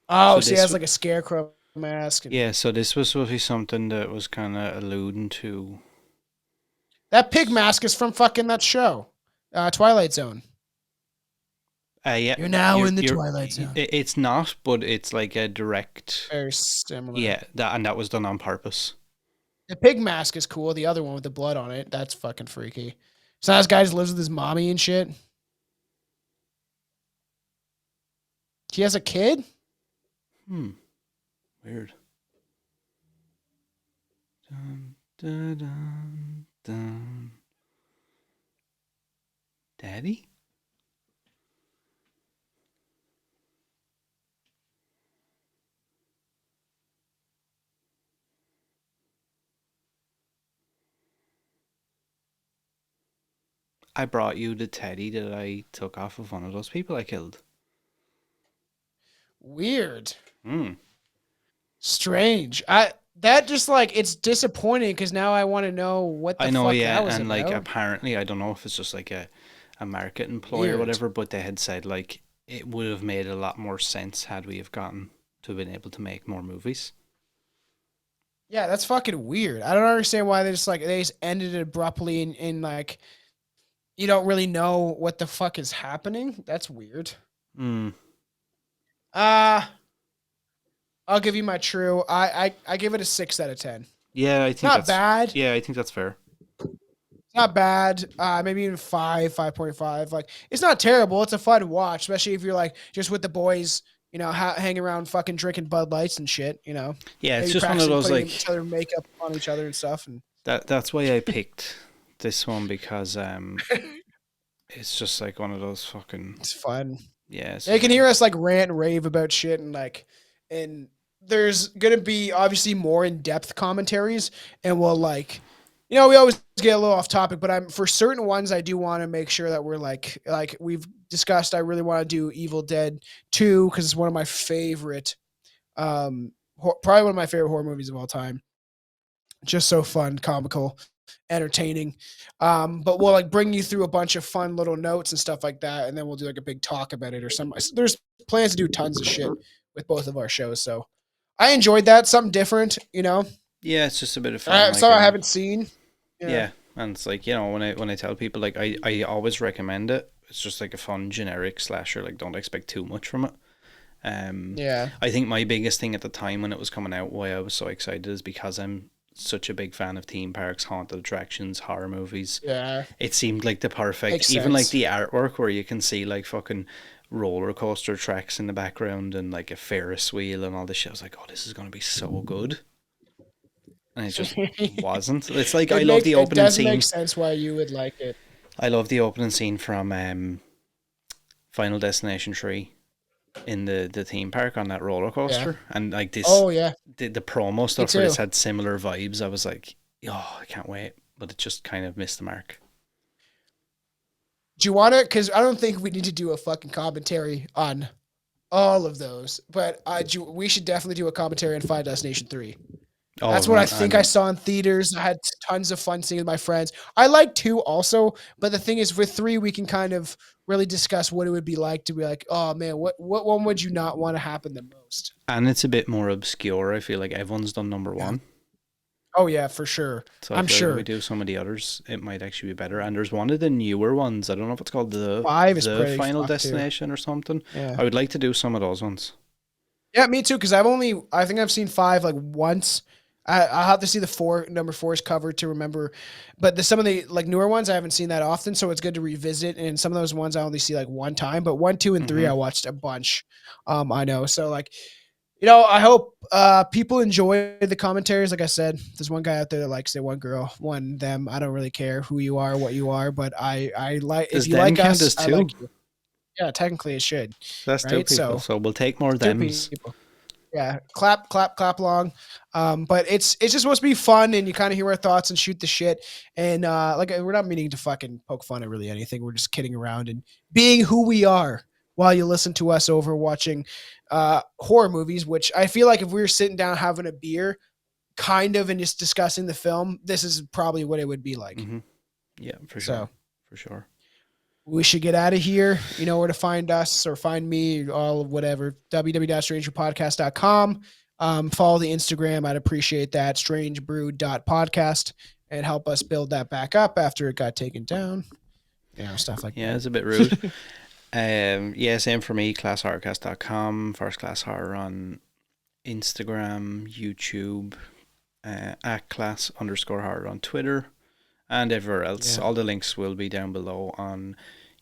Oh, so he has like a scarecrow mask. Yeah, so this was supposed to be something that was kind of alluding to... That pig mask is from fucking that show, Twilight Zone. Yeah, you're now in the Twilight Zone. It's not, but it's like a direct... Very similar. Yeah, that was done on purpose. The pig mask is cool. The other one with the blood on it, that's fucking freaky. So this guy just lives with his mommy and shit. He has a kid? Weird. Dun, dun, dun, dun. Daddy? I brought you the teddy that I took off of one of those people I killed. Weird. Strange. That just like, it's disappointing because now I want to know what the fuck that was and about. like apparently I don't know if it's just like a marketing ploy or whatever, but they had said like it would have made a lot more sense had we have gotten to have been able to make more movies. Yeah, that's fucking weird. I don't understand why they just ended it abruptly in like, you don't really know what the fuck is happening. That's weird. I'll give you my true. I give it a 6 out of 10. Yeah, I think not bad. Yeah, I think that's fair. It's not bad. Maybe even 5.5. Like, it's not terrible. It's a fun watch, especially if you're like just with the boys, you know, hanging around fucking drinking Bud Lights and shit, you know. Yeah, it's just one of those like each other makeup on each other and stuff. And that's why I picked this one because it's just like one of those fucking. It's fun. Yeah, you can hear us like rant and rave about shit and there's gonna be obviously more in-depth commentaries, and we'll like, you know, we always get a little off topic, but for certain ones I do want to make sure that we're like we've discussed. I really want to do Evil Dead 2 because it's one of my favorite, probably one of my favorite horror movies of all time. Just so fun, comical, entertaining. But we'll like bring you through a bunch of fun little notes and stuff like that, and then we'll do like a big talk about it or something. There's plans to do tons of shit with both of our shows, so I enjoyed that. Something different, you know. Yeah, it's just a bit of fun. Something I haven't seen. Yeah, and it's like, you know, when I tell people like I always recommend it. It's just like a fun generic slasher. Like, don't expect too much from it. Yeah. I think my biggest thing at the time when it was coming out, why I was so excited, is because I'm such a big fan of theme parks, haunted attractions, horror movies. Yeah. It seemed like the perfect, Makes even sense. like the artwork where you can see like fucking roller coaster tracks in the background and like a Ferris wheel and all this shit. I was like, oh, this is going to be so good. And it just wasn't. It's like, I love the opening scene. It does make sense why you would like it. I love the opening scene from Final Destination 3 in the theme park on that roller coaster. Yeah. And like this, the promo stuff for this had similar vibes. I was like, oh, I can't wait. But it just kind of missed the mark. Do you want to? Because I don't think we need to do a fucking commentary on all of those. But we should definitely do a commentary on Final Destination 3. Oh, that's what I think I saw in theaters. I had tons of fun seeing with my friends. I like 2 also, but the thing is, with 3, we can kind of really discuss what it would be like to be like, oh man, what one would you not want to happen the most? And it's a bit more obscure. I feel like everyone's done number 1. Oh yeah, for sure. So I'm sure if we do some of the others, it might actually be better. And there's one of the newer ones. I don't know if it's called the 5 is the Final Destination or something. Yeah. I would like to do some of those ones. Yeah, me too. Because I think I've seen 5 like once. I'll have to see the number 4's cover to remember, but some of the like newer ones I haven't seen that often, so it's good to revisit. And some of those ones I only see like one time, but 1, 2, and 3 I watched a bunch. I know, so like, I hope people enjoy the commentaries. Like I said, there's one guy out there that likes it, one girl, one them. I don't really care who you are, what you are, but I like Does if you them like count us, as I two? like you. Yeah, technically it should, So that's two right? people. So we'll take more Two thems. people. Yeah, clap, clap, clap along. But it's just supposed to be fun, and you kind of hear our thoughts and shoot the shit. And like we're not meaning to fucking poke fun at really anything. We're just kidding around and being who we are while you listen to us over watching horror movies. Which I feel like if we were sitting down having a beer, kind of, and just discussing the film, this is probably what it would be like. Mm-hmm. Yeah, for So, sure, for sure. We should get out of here. You know where to find us or find me, all of whatever. www.strangerpodcast.com. Follow the Instagram. I'd appreciate that. strangebrew.podcast, and help us build that back up after it got taken down. Stuff like that. Yeah, it's a bit rude. Yeah, same for me. ClassHorrorcast.com. First Class Horror on Instagram, YouTube, at class_horror on Twitter, and everywhere else. Yeah. All the links will be down below on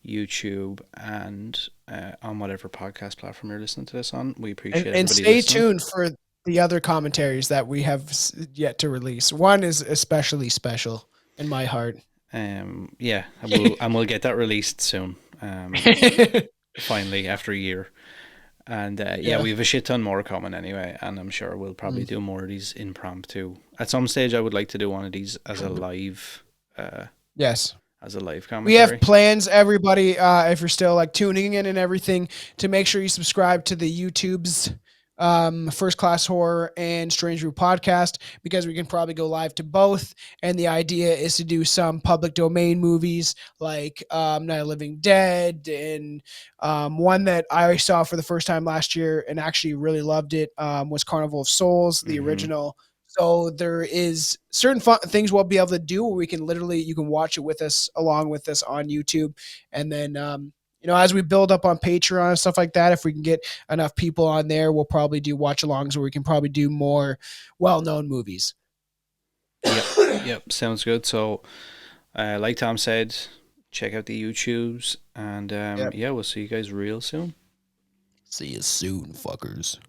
YouTube and on whatever podcast platform you're listening to this on. We appreciate it. And stay tuned for the other commentaries that we have yet to release. One is especially special in my heart. Yeah, and we'll get that released soon. Finally, after a year. And yeah, we have a shit ton more coming anyway, and I'm sure we'll probably do more of these impromptu. At some stage, I would like to do one of these as a live. Yes. As a live commentary. We have plans, everybody. If you're still like tuning in and everything, to make sure you subscribe to the YouTube's First Class Horror and Strange Brew podcast, because we can probably go live to both. And the idea is to do some public domain movies like Night of the Living Dead, and one that I saw for the first time last year and actually really loved it was Carnival of Souls, the original. So there is certain fun things we'll be able to do where you can watch it with us, along with us on YouTube. And then, as we build up on Patreon and stuff like that, if we can get enough people on there, we'll probably do watch alongs where we can probably do more well-known movies. Yep. Sounds good. So, like Tom said, check out the YouTubes, and yeah, we'll see you guys real soon. See you soon, fuckers.